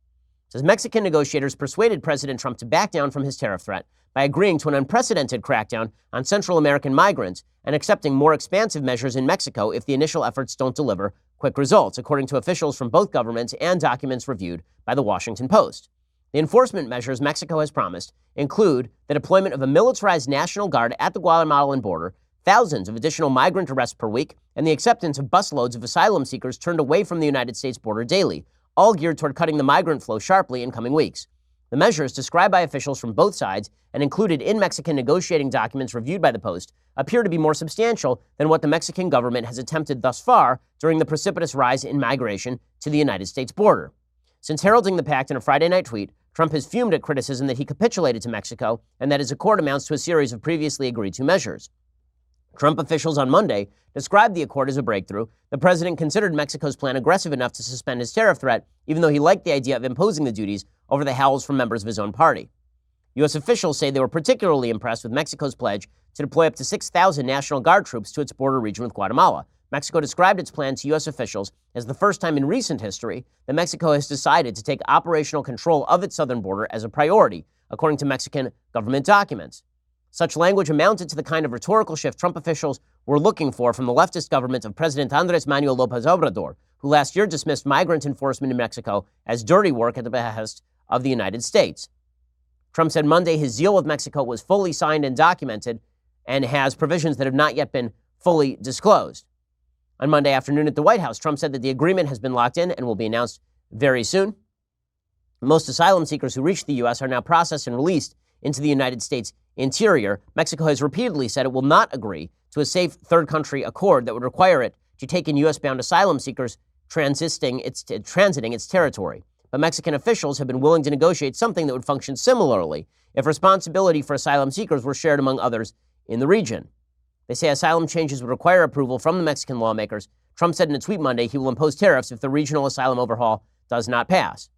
It says Mexican negotiators persuaded President Trump to back down from his tariff threat by agreeing to an unprecedented crackdown on Central American migrants and accepting more expansive measures in Mexico if the initial efforts don't deliver quick results, according to officials from both governments and documents reviewed by the Washington Post. The enforcement measures Mexico has promised include the deployment of a militarized National Guard at the Guatemalan border, thousands of additional migrant arrests per week, and the acceptance of busloads of asylum seekers turned away from the United States border daily, all geared toward cutting the migrant flow sharply in coming weeks. The measures, described by officials from both sides and included in Mexican negotiating documents reviewed by the Post, appear to be more substantial than what the Mexican government has attempted thus far during the precipitous rise in migration to the United States border. Since heralding the pact in a Friday night tweet, Trump has fumed at criticism that he capitulated to Mexico and that his accord amounts to a series of previously agreed to measures. Trump officials on Monday described the accord as a breakthrough. The president considered Mexico's plan aggressive enough to suspend his tariff threat, even though he liked the idea of imposing the duties over the howls from members of his own party. U.S. officials say they were particularly impressed with Mexico's pledge to deploy up to 6,000 National Guard troops to its border region with Guatemala. Mexico described its plan to U.S. officials as the first time in recent history that Mexico has decided to take operational control of its southern border as a priority, according to Mexican government documents. Such language amounted to the kind of rhetorical shift Trump officials were looking for from the leftist government of President Andrés Manuel López Obrador, who last year dismissed migrant enforcement in Mexico as dirty work at the behest of the United States. Trump said Monday his deal with Mexico was fully signed and documented and has provisions that have not yet been fully disclosed. On Monday afternoon at the White House, Trump said that the agreement has been locked in and will be announced very soon. Most asylum seekers who reach the U.S. are now processed and released into the United States interior. Mexico has repeatedly said it will not agree to a safe third country accord that would require it to take in U.S.-bound asylum seekers transiting its territory. But Mexican officials have been willing to negotiate something that would function similarly if responsibility for asylum seekers were shared among others in the region. They say asylum changes would require approval from the Mexican lawmakers. Trump said in a tweet Monday he will impose tariffs if the regional asylum overhaul does not pass.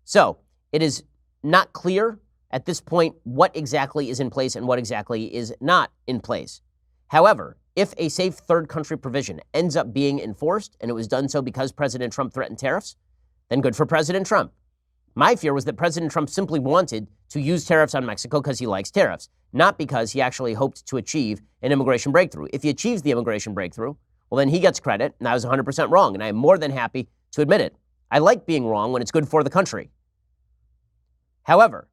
So it is not clear at this point what exactly is in place and what exactly is not in place. However, if a safe third country provision ends up being enforced, and it was done so because President Trump threatened tariffs, then good for President Trump. My fear was that President Trump simply wanted to use tariffs on Mexico because he likes tariffs, not because he actually hoped to achieve an immigration breakthrough. If he achieves the immigration breakthrough, well, then he gets credit, and I was 100% wrong, and I am more than happy to admit it. I like being wrong when it's good for the country. However,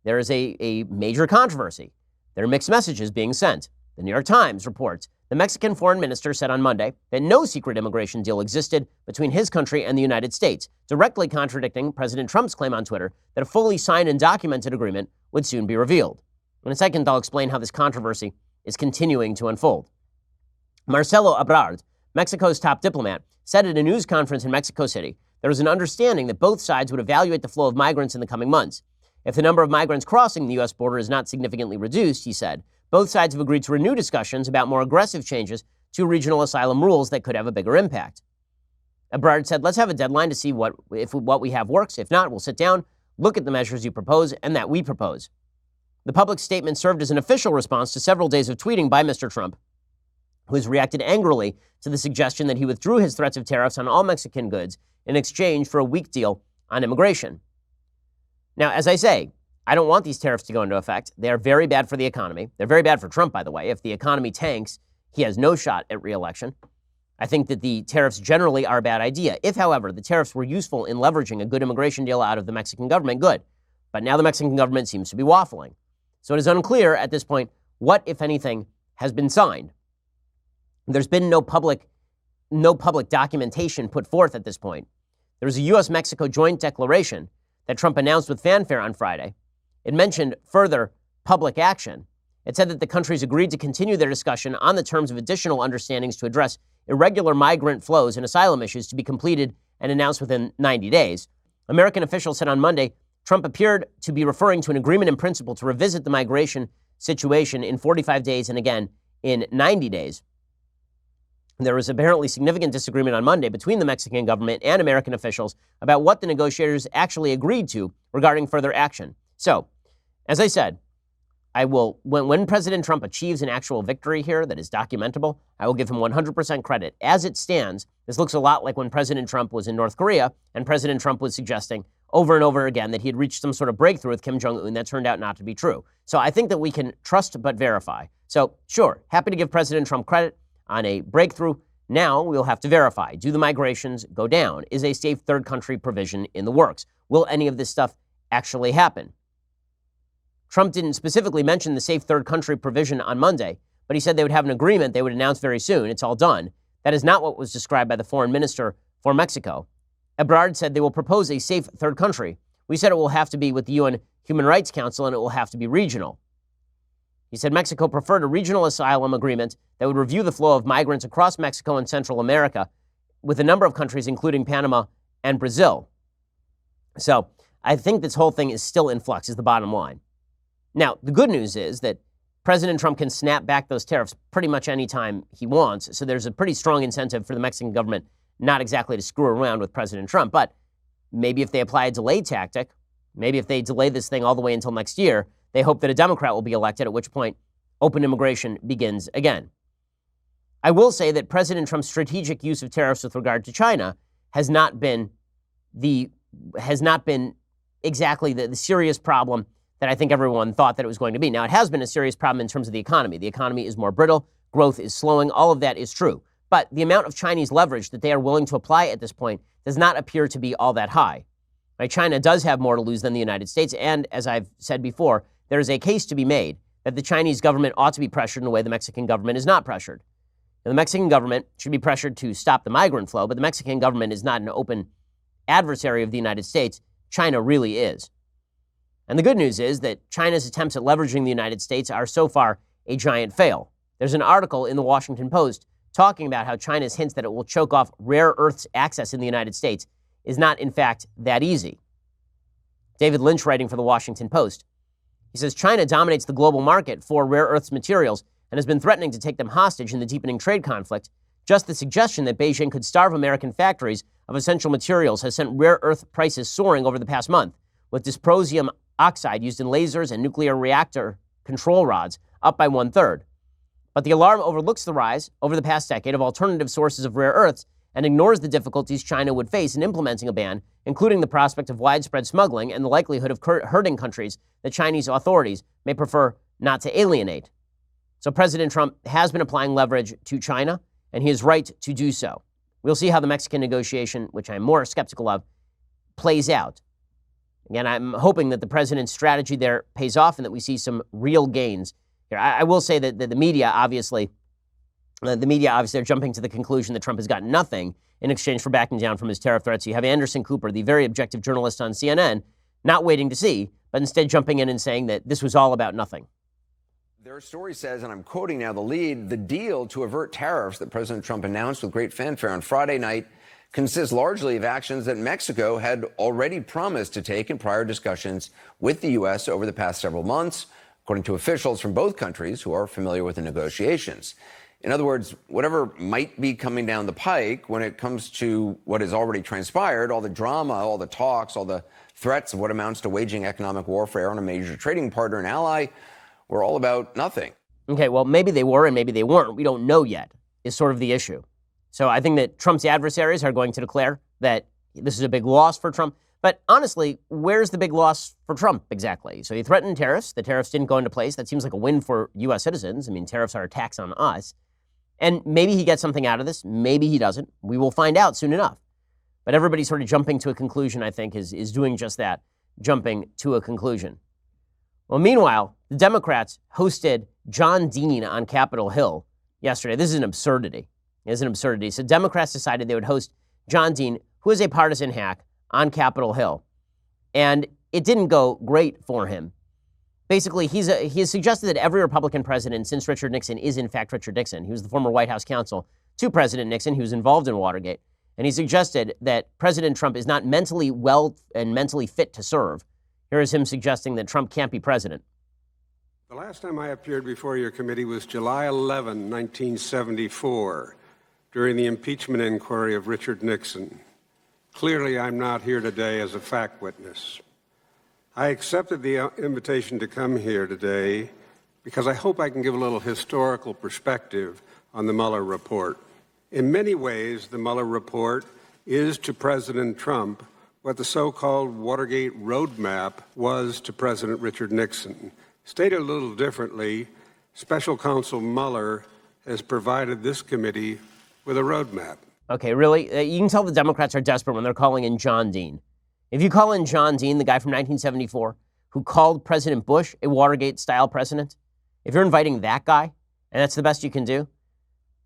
there is a major controversy. There are mixed messages being sent. The New York Times reports the Mexican foreign minister said on Monday that no secret immigration deal existed between his country and the United States, directly contradicting President Trump's claim on Twitter that a fully signed and documented agreement would soon be revealed. In a second, I'll explain how this controversy is continuing to unfold. Marcelo Ebrard, Mexico's top diplomat, said at a news conference in Mexico City there was an understanding that both sides would evaluate the flow of migrants in the coming months. If the number of migrants crossing the U.S. border is not significantly reduced, he said, both sides have agreed to renew discussions about more aggressive changes to regional asylum rules that could have a bigger impact. Ebrard said, let's have a deadline to see if what we have works. If not, we'll sit down, look at the measures you propose and that we propose. The public statement served as an official response to several days of tweeting by Mr. Trump, who has reacted angrily to the suggestion that he withdrew his threats of tariffs on all Mexican goods in exchange for a weak deal on immigration. Now, as I say, I don't want these tariffs to go into effect. They are very bad for the economy. They're very bad for Trump, by the way. If the economy tanks, he has no shot at re-election. I think that the tariffs generally are a bad idea. If, however, the tariffs were useful in leveraging a good immigration deal out of the Mexican government, good. But now the Mexican government seems to be waffling. So it is unclear at this point what, if anything, has been signed. There's been no public documentation put forth at this point. There was a U.S.-Mexico joint declaration that Trump announced with fanfare on Friday. It mentioned further public action. It said that the countries agreed to continue their discussion on the terms of additional understandings to address irregular migrant flows and asylum issues to be completed and announced within 90 days. American officials said on Monday, Trump appeared to be referring to an agreement in principle to revisit the migration situation in 45 days and again in 90 days. There was apparently significant disagreement on Monday between the Mexican government and American officials about what the negotiators actually agreed to regarding further action. So, as I said, I will, when President Trump achieves an actual victory here that is documentable, I will give him 100% credit. As it stands, this looks a lot like when President Trump was in North Korea and President Trump was suggesting over and over again that he had reached some sort of breakthrough with Kim Jong-un that turned out not to be true. So I think that we can trust but verify. So sure, happy to give President Trump credit on a breakthrough. Now we'll have to verify. Do the migrations go down? Is a safe third country provision in the works? Will any of this stuff actually happen? Trump didn't specifically mention the safe third country provision on Monday, but he said they would have an agreement they would announce very soon. It's all done. That is not what was described by the foreign minister for Mexico. Ebrard said they will propose a safe third country. We said it will have to be with the UN Human Rights Council and it will have to be regional. He said Mexico preferred a regional asylum agreement that would review the flow of migrants across Mexico and Central America with a number of countries, including Panama and Brazil. So I think this whole thing is still in flux, is the bottom line. Now, the good news is that President Trump can snap back those tariffs pretty much any time he wants. So there's a pretty strong incentive for the Mexican government not exactly to screw around with President Trump. But maybe if they apply a delay tactic, maybe if they delay this thing all the way until next year, they hope that a Democrat will be elected, at which point open immigration begins again. I will say that President Trump's strategic use of tariffs with regard to China has not been exactly the serious problem that I think everyone thought that it was going to be. Now, it has been a serious problem in terms of the economy. The economy is more brittle, growth is slowing, all of that is true. But the amount of Chinese leverage that they are willing to apply at this point does not appear to be all that high. Right? China does have more to lose than the United States, and as I've said before, there is a case to be made that the Chinese government ought to be pressured in a way the Mexican government is not pressured. Now, the Mexican government should be pressured to stop the migrant flow, but the Mexican government is not an open adversary of the United States. China really is. And the good news is that China's attempts at leveraging the United States are so far a giant fail. There's an article in the Washington Post talking about how China's hints that it will choke off rare earths access in the United States is not, in fact, that easy. David Lynch, writing for the Washington Post, he says China dominates the global market for rare earths materials and has been threatening to take them hostage in the deepening trade conflict. Just the suggestion that Beijing could starve American factories of essential materials has sent rare earth prices soaring over the past month, with dysprosium oxide used in lasers and nuclear reactor control rods up by 1/3. But the alarm overlooks the rise over the past decade of alternative sources of rare earths and ignores the difficulties China would face in implementing a ban, including the prospect of widespread smuggling and the likelihood of hurting countries that Chinese authorities may prefer not to alienate. So President Trump has been applying leverage to China, and he is right to do so. We'll see how the Mexican negotiation, which I'm more skeptical of, plays out. Again, I'm hoping that the president's strategy there pays off and that we see some real gains here. I will say that the media obviously are jumping to the conclusion that Trump has gotten nothing in exchange for backing down from his tariff threats. You have Anderson Cooper, the very objective journalist on CNN, not waiting to see, but instead jumping in and saying that this was all about nothing. Their story says, and I'm quoting now the lead, the deal to avert tariffs that President Trump announced with great fanfare on Friday night consists largely of actions that Mexico had already promised to take in prior discussions with the U.S. over the past several months, according to officials from both countries who are familiar with the negotiations. In other words, whatever might be coming down the pike when it comes to what has already transpired, all the drama, all the talks, all the threats of what amounts to waging economic warfare on a major trading partner and ally, were all about nothing. Okay, well, maybe they were and maybe they weren't. We don't know yet, is sort of the issue. So I think that Trump's adversaries are going to declare that this is a big loss for Trump. But honestly, where's the big loss for Trump exactly? So he threatened tariffs. The tariffs didn't go into place. That seems like a win for U.S. citizens. I mean, tariffs are a tax on us. And maybe he gets something out of this. Maybe he doesn't. We will find out soon enough. But everybody sort of jumping to a conclusion, I think, is doing just that, jumping to a conclusion. Well, meanwhile, the Democrats hosted John Dean on Capitol Hill yesterday. This is an absurdity. It's an absurdity. So Democrats decided they would host John Dean, who is a partisan hack, on Capitol Hill. And it didn't go great for him. Basically, he has suggested that every Republican president since Richard Nixon is, in fact, Richard Nixon. He was the former White House counsel to President Nixon. He was involved in Watergate. And he suggested that President Trump is not mentally well and mentally fit to serve. Here is him suggesting that Trump can't be president. The last time I appeared before your committee was July 11, 1974, during the impeachment inquiry of Richard Nixon. Clearly, I'm not here today as a fact witness. I accepted the invitation to come here today because I hope I can give a little historical perspective on the Mueller report. In many ways, the Mueller report is to President Trump what the so-called Watergate roadmap was to President Richard Nixon. Stated a little differently, Special Counsel Mueller has provided this committee with a roadmap. Okay, really? You can tell the Democrats are desperate when they're calling in John Dean. If you call in John Dean, the guy from 1974, who called President Bush a Watergate-style president, if you're inviting that guy, and that's the best you can do,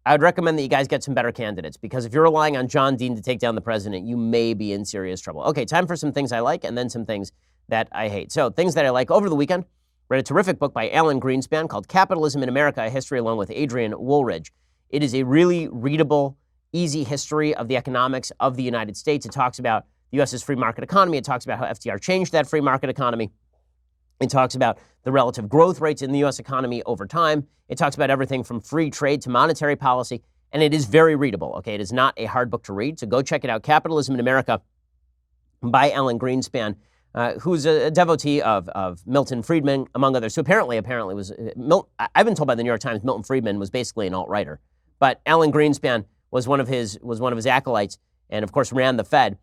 I would recommend that you guys get some better candidates, because if you're relying on John Dean to take down the president, you may be in serious trouble. Okay, time for some things I like and then some things that I hate. So, things that I like. Over the weekend, read a terrific book by Alan Greenspan called Capitalism in America, A History, along with Adrian Woolridge. It is a really readable, easy history of the economics of the United States. It talks about the U.S.'s free market economy. It talks about how FDR changed that free market economy. It talks about the relative growth rates in the U.S. economy over time. It talks about everything from free trade to monetary policy. And it is very readable, okay? It is not a hard book to read. So go check it out, Capitalism in America by Alan Greenspan, who's a devotee of Milton Friedman, among others. So apparently was, I've been told by the New York Times, Milton Friedman was basically an alt-righter. But Alan Greenspan was one of his acolytes, and of course ran the Fed.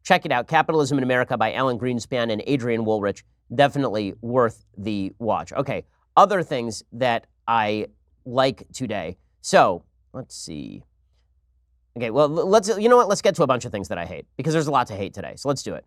Check it out, Capitalism in America by Alan Greenspan and Adrian Woolridge. Definitely worth the watch. Okay, other things that I like today. So let's see. Okay, well, you know what? Let's get to a bunch of things that I hate, because there's a lot to hate today. So let's do it.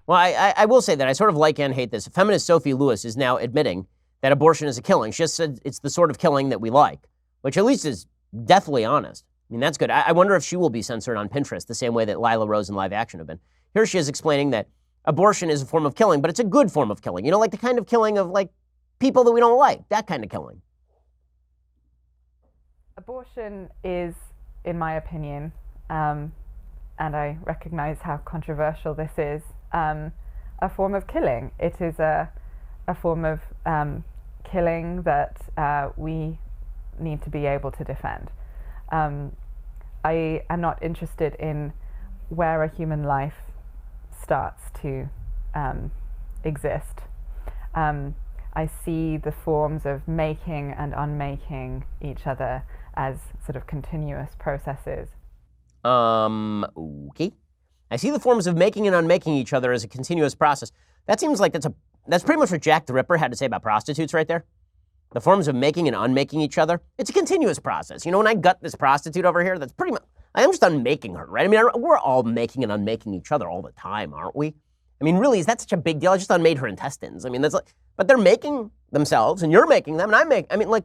Well, I will say that I sort of like and hate this. Feminist Sophie Lewis is now admitting that abortion is a killing. She just said it's the sort of killing that we like, which at least is deathly honest. I mean, that's good. I wonder if she will be censored on Pinterest the same way that Lila Rose and Live Action have been. Here she is explaining that abortion is a form of killing, but it's a good form of killing. You know, like the kind of killing of, like, people that we don't like, that kind of killing. Abortion is, in my opinion, and I recognize how controversial this is, a form of killing. It is a form of killing that we need to be able to defend. I am not interested in where a human life starts to exist. I see the forms of making and unmaking each other as sort of continuous processes. Okay. I see the forms of making and unmaking each other as a continuous process. That seems like that's pretty much what Jack the Ripper had to say about prostitutes right there. The forms of making and unmaking each other, it's a continuous process. You know, when I gut this prostitute over here, that's pretty much, I am just unmaking her, right? I mean, we're all making and unmaking each other all the time, aren't we? I mean, really, is that such a big deal? I just unmade her intestines. I mean, that's like, but they're making themselves, and you're making them, and I mean, like,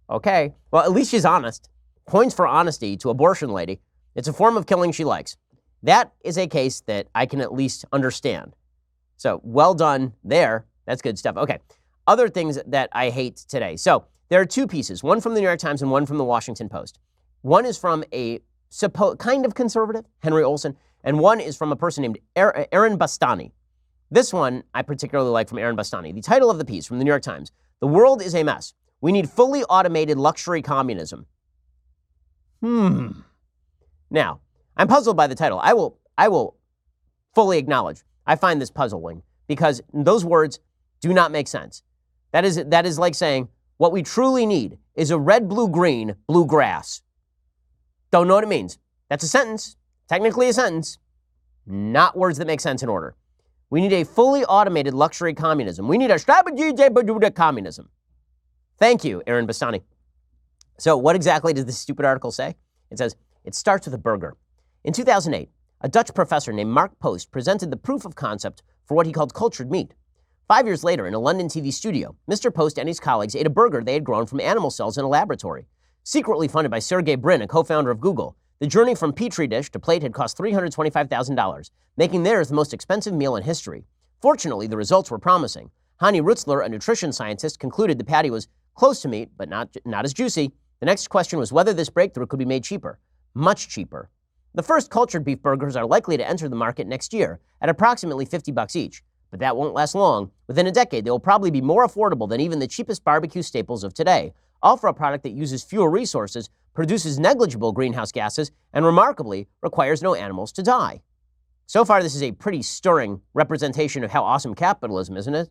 okay. Well, at least she's honest. Points for honesty to abortion lady. It's a form of killing she likes. That is a case that I can at least understand. So, well done there. That's good stuff. Okay. Other things that I hate today. So there are two pieces, one from the New York Times and one from the Washington Post. One is from a kind of conservative, Henry Olsen, and one is from a person named Aaron Bastani. This one I particularly like from Aaron Bastani. The title of the piece from the New York Times: "The world is a mess. We need fully automated luxury communism." Now, I'm puzzled by the title. I will fully acknowledge I find this puzzling because those words do not make sense. That is like saying what we truly need is a red, blue, green, blue grass. Don't know what it means. That's a sentence, technically a sentence, not words that make sense in order. We need a fully automated luxury communism. We need a strategy communism. Thank you, Aaron Bastani. So what exactly does this stupid article say? It says, it starts with a burger. In 2008, a Dutch professor named Mark Post presented the proof of concept for what he called cultured meat. 5 years later, in a London TV studio, Mr. Post and his colleagues ate a burger they had grown from animal cells in a laboratory. Secretly funded by Sergey Brin, a co-founder of Google, the journey from petri dish to plate had cost $325,000, making theirs the most expensive meal in history. Fortunately, the results were promising. Hani Rutzler, a nutrition scientist, concluded the patty was close to meat, but not as juicy. The next question was whether this breakthrough could be made cheaper. Much cheaper. The first cultured beef burgers are likely to enter the market next year at approximately $50 each, but that won't last long. Within a decade, they will probably be more affordable than even the cheapest barbecue staples of today, all for a product that uses fewer resources, produces negligible greenhouse gases, and remarkably requires no animals to die. So far, this is a pretty stirring representation of how awesome capitalism isn't it?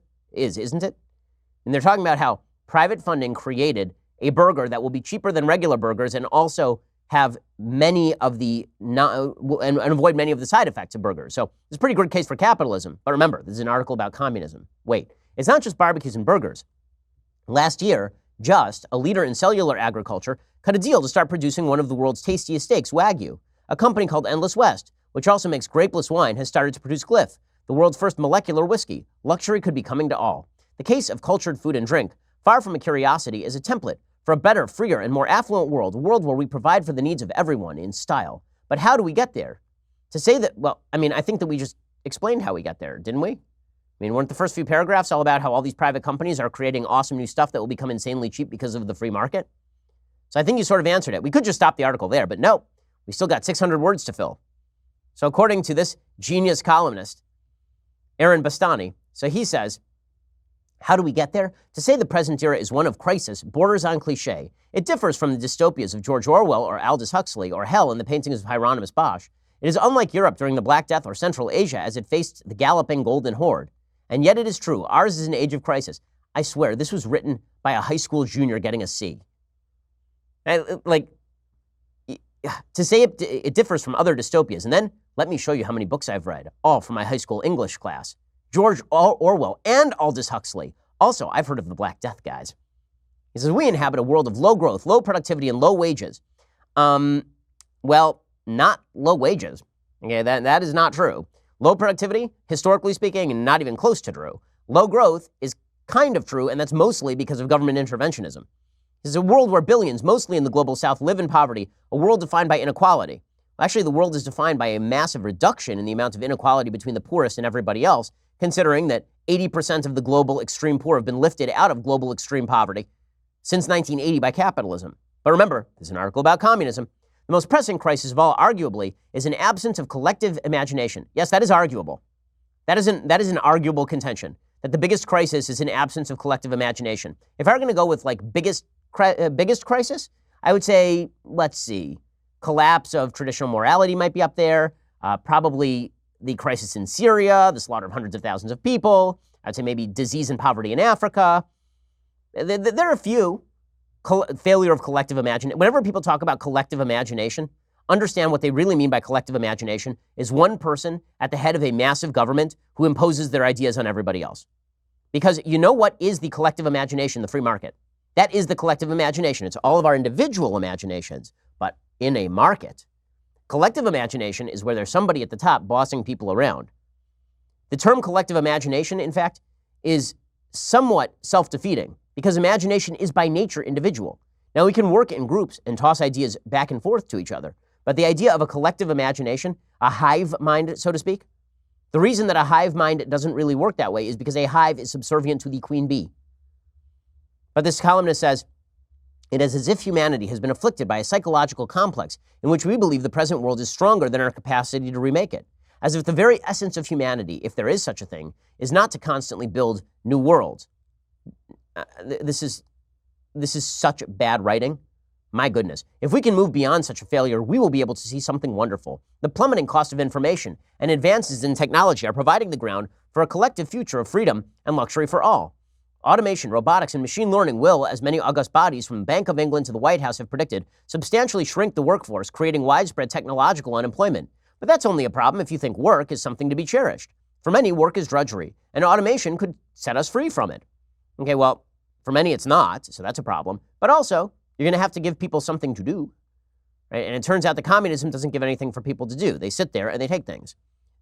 And they're talking about how private funding created a burger that will be cheaper than regular burgers and also have many of the and avoid many of the side effects of burgers. So it's a pretty good case for capitalism. But remember, this is an article about communism. Wait, it's not just barbecues and burgers. Last year, Just, a leader in cellular agriculture, cut a deal to start producing one of the world's tastiest steaks, Wagyu. A company called Endless West, which also makes grapeless wine, has started to produce Glyph, the world's first molecular whiskey. Luxury could be coming to all. The case of cultured food and drink, far from a curiosity, is a template for a better, freer, and more affluent world, a world where we provide for the needs of everyone in style. But how do we get there? To say that, I think that we just explained how we got there, didn't we? Weren't the first few paragraphs all about how all these private companies are creating awesome new stuff that will become insanely cheap because of the free market? So I think you sort of answered it. We could just stop the article there, but no, we still got 600 words to fill. So according to this genius columnist, Aaron Bastani, so he says, how do we get there? To say the present era is one of crisis borders on cliche. It differs from the dystopias of George Orwell or Aldous Huxley or hell in the paintings of Hieronymus Bosch. It is unlike Europe during the Black Death or Central Asia as it faced the galloping Golden Horde. And yet it is true. Ours is an age of crisis. I swear, this was written by a high school junior getting a C. To say it differs from other dystopias. And then let me show you how many books I've read, all from my high school English class. George Orwell and Aldous Huxley. Also, I've heard of the Black Death guys. He says, we inhabit a world of low growth, low productivity, and low wages. Well, not low wages. Okay, that is not true. Low productivity, historically speaking, not even close to true. Low growth is kind of true, and that's mostly because of government interventionism. This is a world where billions, mostly in the global south, live in poverty, a world defined by inequality. Actually, the world is defined by a massive reduction in the amount of inequality between the poorest and everybody else, considering that 80% of the global extreme poor have been lifted out of global extreme poverty since 1980 by capitalism. But remember, this is an article about communism. The most pressing crisis of all, arguably, is an absence of collective imagination. Yes, that is arguable. That is an arguable contention, that the biggest crisis is an absence of collective imagination. If I were going to go with biggest crisis, I would say, let's see, collapse of traditional morality might be up there, probably the crisis in Syria, the slaughter of hundreds of thousands of people. I'd say maybe disease and poverty in Africa. There are a few. Failure of collective imagination. Whenever people talk about collective imagination, understand what they really mean by collective imagination is one person at the head of a massive government who imposes their ideas on everybody else. Because you know what is the collective imagination? The free market. That is the collective imagination. It's all of our individual imaginations, but in a market. Collective imagination is where there's somebody at the top bossing people around. The term collective imagination, in fact, is somewhat self-defeating because imagination is by nature individual. Now, we can work in groups and toss ideas back and forth to each other, but the idea of a collective imagination, a hive mind, so to speak, the reason that a hive mind doesn't really work that way is because a hive is subservient to the queen bee. But this columnist says, it is as if humanity has been afflicted by a psychological complex in which we believe the present world is stronger than our capacity to remake it. as if the very essence of humanity, if there is such a thing, is not to constantly build new worlds. This is such bad writing. My goodness. If we can move beyond such a failure, we will be able to see something wonderful. The plummeting cost of information and advances in technology are providing the ground for a collective future of freedom and luxury for all. Automation, robotics, and machine learning will, as many august bodies from the Bank of England to the White House have predicted, substantially shrink the workforce, creating widespread technological unemployment. But that's only a problem if you think work is something to be cherished. For many, work is drudgery, and automation could set us free from it. Okay, well, for many it's not, so that's a problem. But also, you're going to have to give people something to do. Right? And it turns out that communism doesn't give anything for people to do. They sit there and they take things.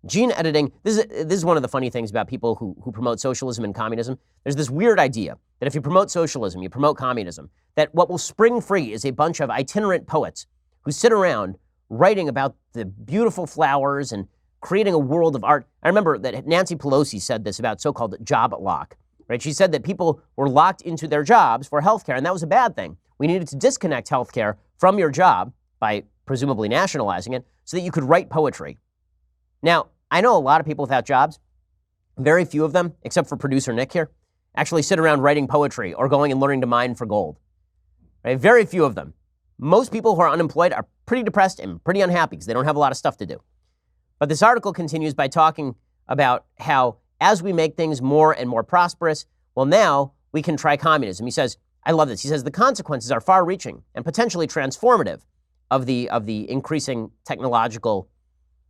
Gene editing, this is one of the funny things about people who promote socialism and communism. There's this weird idea that if you promote socialism, you promote communism, that what will spring free is a bunch of itinerant poets who sit around writing about the beautiful flowers and creating a world of art. I remember that Nancy Pelosi said this about so-called job lock. Right? She said that people were locked into their jobs for healthcare, and that was a bad thing. We needed to disconnect healthcare from your job by presumably nationalizing it so that you could write poetry. Now, I know a lot of people without jobs. Very few of them, except for producer Nick here, actually sit around writing poetry or going and learning to mine for gold. Right? Very few of them. Most people who are unemployed are pretty depressed and pretty unhappy because they don't have a lot of stuff to do. But this article continues by talking about how as we make things more and more prosperous, well, now we can try communism. He says, I love this. He says the consequences are far-reaching and potentially transformative of the increasing technological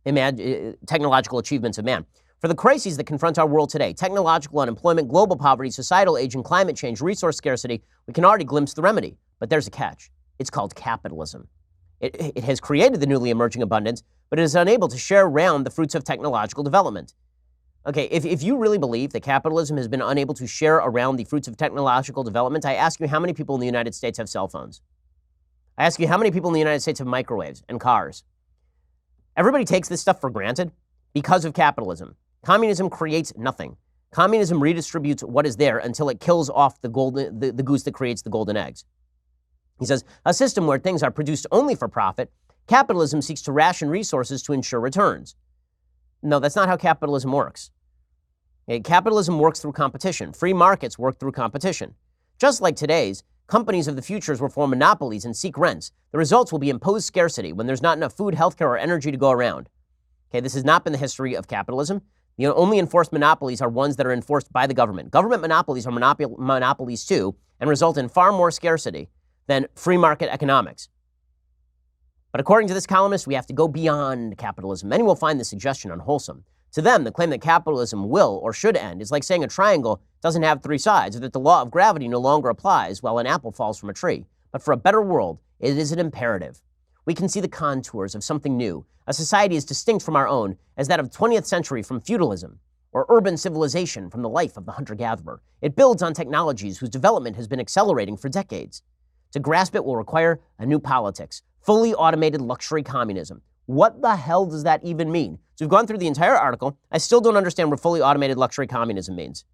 achievements of man. For the crises that confront our world today, technological unemployment, global poverty, societal aging, climate change, resource scarcity, we can already glimpse the remedy. But there's a catch. It's called capitalism. It has created the newly emerging abundance, but it is unable to share around the fruits of technological development. Okay, if you really believe that capitalism has been unable to share around the fruits of technological development, I ask you how many people in the United States have cell phones? I ask you how many people in the United States have microwaves and cars? Everybody takes this stuff for granted because of capitalism. Communism creates nothing. Communism redistributes what is there until it kills off the goose that creates the golden eggs. He says, a system where things are produced only for profit, capitalism seeks to ration resources to ensure returns. No, that's not how capitalism works. Okay, capitalism works through competition. Free markets work through competition. Just like today's, companies of the futures will form monopolies and seek rents. The results will be imposed scarcity when there's not enough food, healthcare, or energy to go around. Okay, this has not been the history of capitalism. The only enforced monopolies are ones that are enforced by the government. Government monopolies are monopolies too, and result in far more scarcity than free market economics. But according to this columnist, we have to go beyond capitalism. Many will find this suggestion unwholesome. To them, the claim that capitalism will or should end is like saying a triangle doesn't have three sides, or that the law of gravity no longer applies while an apple falls from a tree. But for a better world, it is an imperative. We can see the contours of something new, a society as distinct from our own as that of 20th century from feudalism, or urban civilization from the life of the hunter-gatherer. It builds on technologies whose development has been accelerating for decades. To grasp it will require a new politics, fully automated luxury communism. What the hell does that even mean? So we've gone through the entire article. I still don't understand what fully automated luxury communism means.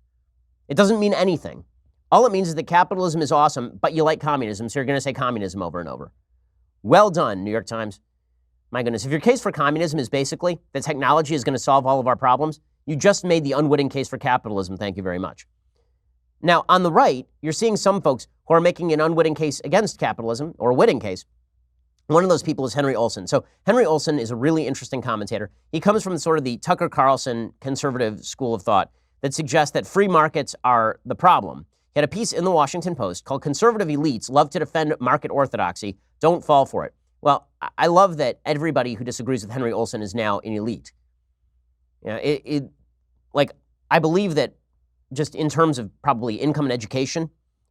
It doesn't mean anything. All it means is that capitalism is awesome, but you like communism, so you're going to say communism over and over. Well done, New York Times. My goodness, if your case for communism is basically that technology is going to solve all of our problems, you just made the unwitting case for capitalism. Thank you very much. Now, on the right, you're seeing some folks who are making an unwitting case against capitalism, or a witting case. One of those people is Henry Olsen. So Henry Olsen is a really interesting commentator. He comes from sort of the Tucker Carlson conservative school of thought that suggests that free markets are the problem. He had a piece in the Washington Post called "Conservative Elites Love to Defend Market Orthodoxy. Don't Fall for It." Well, I love that everybody who disagrees with Henry Olsen is now an elite. You know, I believe that just in terms of probably income and education,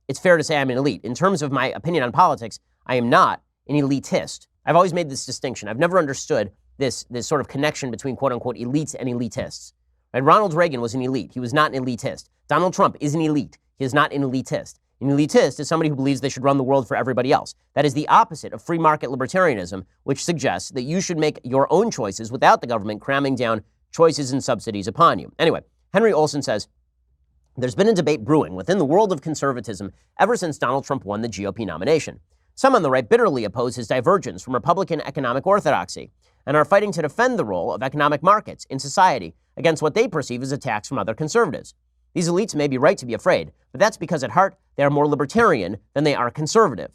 it's fair to say I'm an elite. In terms of my opinion on politics, I am not an elitist. I've always made this distinction. I've never understood this sort of connection between quote-unquote elites and elitists. Right? Ronald Reagan was an elite. He was not an elitist. Donald Trump is an elite. He is not an elitist. An elitist is somebody who believes they should run the world for everybody else. That is the opposite of free market libertarianism, which suggests that you should make your own choices without the government cramming down choices and subsidies upon you. Anyway, Henry Olsen says, there's been a debate brewing within the world of conservatism ever since Donald Trump won the GOP nomination. Some on the right bitterly oppose his divergence from Republican economic orthodoxy. and are fighting to defend the role of economic markets in society against what they perceive as attacks from other conservatives. These elites may be right to be afraid, but that's because at heart they are more libertarian than they are conservative.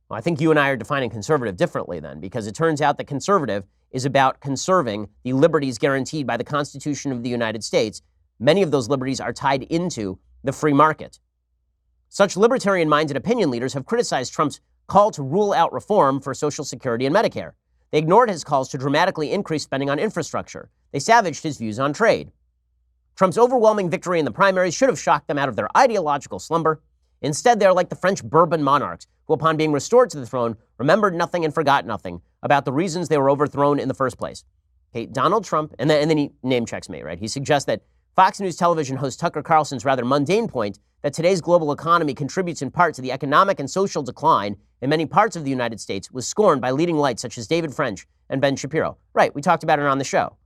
Well, I think you and I are defining conservative differently then, because it turns out that conservative is about conserving the liberties guaranteed by the Constitution of the United States. Many of those liberties are tied into the free market. Such libertarian-minded opinion leaders have criticized Trump's call to rule out reform for Social Security and Medicare. They ignored his calls to dramatically increase spending on infrastructure. They savaged his views on trade. Trump's overwhelming victory in the primaries should have shocked them out of their ideological slumber. Instead, they are like the French Bourbon monarchs, who upon being restored to the throne, remembered nothing and forgot nothing about the reasons they were overthrown in the first place. Okay, Donald Trump, and then he name checks me, right? He suggests that Fox News television host Tucker Carlson's rather mundane point that today's global economy contributes in part to the economic and social decline in many parts of the United States was scorned by leading lights such as David French and Ben Shapiro. Right, we talked about it on the show.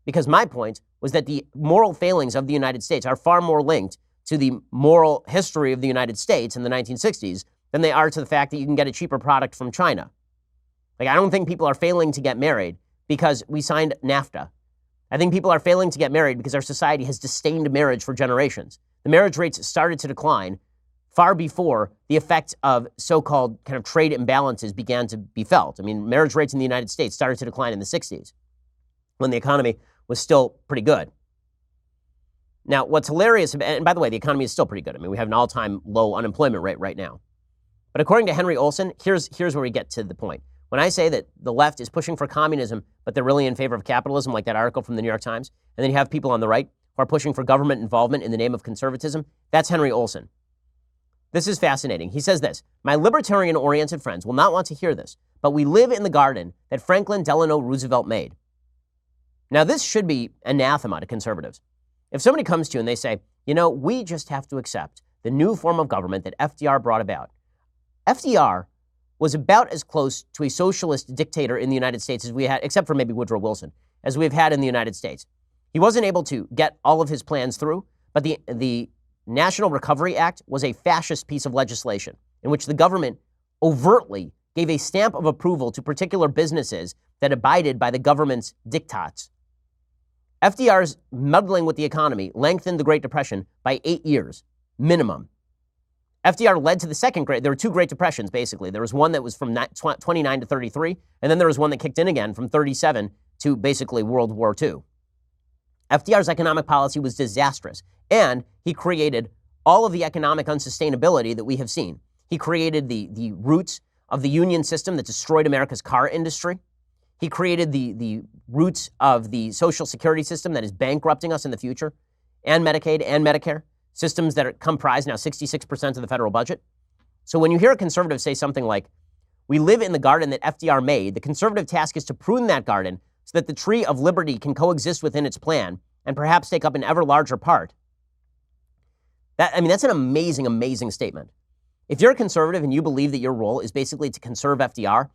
Because my point was that the moral failings of the United States are far more linked to the moral history of the United States in the 1960s than they are to the fact that you can get a cheaper product from China. Like, I don't think people are failing to get married because we signed NAFTA. I think people are failing to get married because our society has disdained marriage for generations. The marriage rates started to decline far before the effect of so-called kind of trade imbalances began to be felt. I mean, marriage rates in the United States started to decline in the 60s when the economy was still pretty good. Now, what's hilarious, and by the way, the economy is still pretty good. I mean, we have an all-time low unemployment rate right now. But according to Henry Olsen, here's where we get to the point. When I say that the left is pushing for communism, but they're really in favor of capitalism, like that article from the New York Times, and then you have people on the right who are pushing for government involvement in the name of conservatism, that's Henry Olsen. This is fascinating. He says this: my libertarian-oriented friends will not want to hear this, but we live in the garden that Franklin Delano Roosevelt made. Now, this should be anathema to conservatives. If somebody comes to you and they say, you know, we just have to accept the new form of government that FDR brought about. FDR was about as close to a socialist dictator in the United States as we had, except for maybe Woodrow Wilson, as we've had in the United States. He wasn't able to get all of his plans through, but the National Recovery Act was a fascist piece of legislation in which the government overtly gave a stamp of approval to particular businesses that abided by the government's diktats. FDR's meddling with the economy lengthened the Great Depression by 8 years, minimum. FDR led to the second great, there were two Great Depressions, basically. There was one that was from 29 to 33, and then there was one that kicked in again from 37 to basically World War II. FDR's economic policy was disastrous, and he created all of the economic unsustainability that we have seen. He created the roots of the union system that destroyed America's car industry. He created the roots of the Social Security system that is bankrupting us in the future, and Medicaid and Medicare, systems that comprise now 66% of the federal budget. So when you hear a conservative say something like, we live in the garden that FDR made, the conservative task is to prune that garden so that the tree of liberty can coexist within its plan and perhaps take up an ever larger part. That's an amazing, amazing statement. If you're a conservative and you believe that your role is basically to conserve FDR,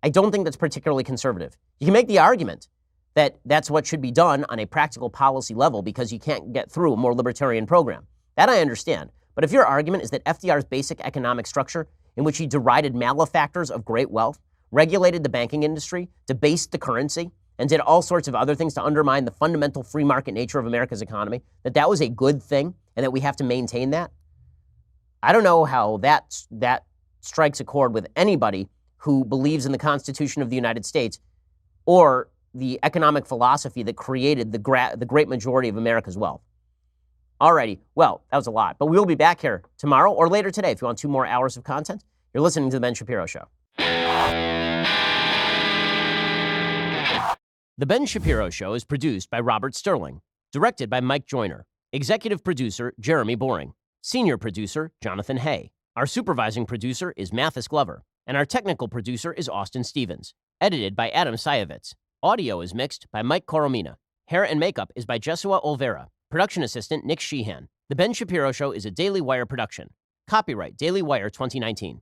I don't think that's particularly conservative. You can make the argument that that's what should be done on a practical policy level because you can't get through a more libertarian program. That I understand. But if your argument is that FDR's basic economic structure, in which he derided malefactors of great wealth, regulated the banking industry, debased the currency, and did all sorts of other things to undermine the fundamental free market nature of America's economy, that was a good thing and that we have to maintain that, I don't know how that strikes a chord with anybody who believes in the Constitution of the United States or the economic philosophy that created the great majority of America's wealth. Alrighty, well, that was a lot, but we'll be back here tomorrow or later today if you want 2 more hours of content. You're listening to The Ben Shapiro Show. The Ben Shapiro Show is produced by Robert Sterling, directed by Mike Joyner, executive producer Jeremy Boring, senior producer Jonathan Hay. Our supervising producer is Mathis Glover, and our technical producer is Austin Stevens, edited by Adam Sayevitz. Audio is mixed by Mike Coromina. Hair and makeup is by Jesua Olvera. Production assistant Nick Sheehan. The Ben Shapiro Show is a Daily Wire production. Copyright Daily Wire 2019.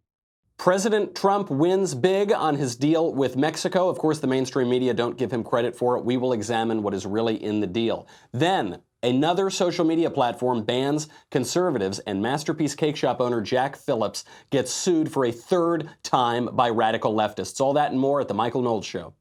President Trump wins big on his deal with Mexico. Of course, the mainstream media don't give him credit for it. We will examine what is really in the deal. Then, another social media platform bans conservatives, and Masterpiece Cake Shop owner Jack Phillips gets sued for a third time by radical leftists. All that and more at The Michael Knowles Show.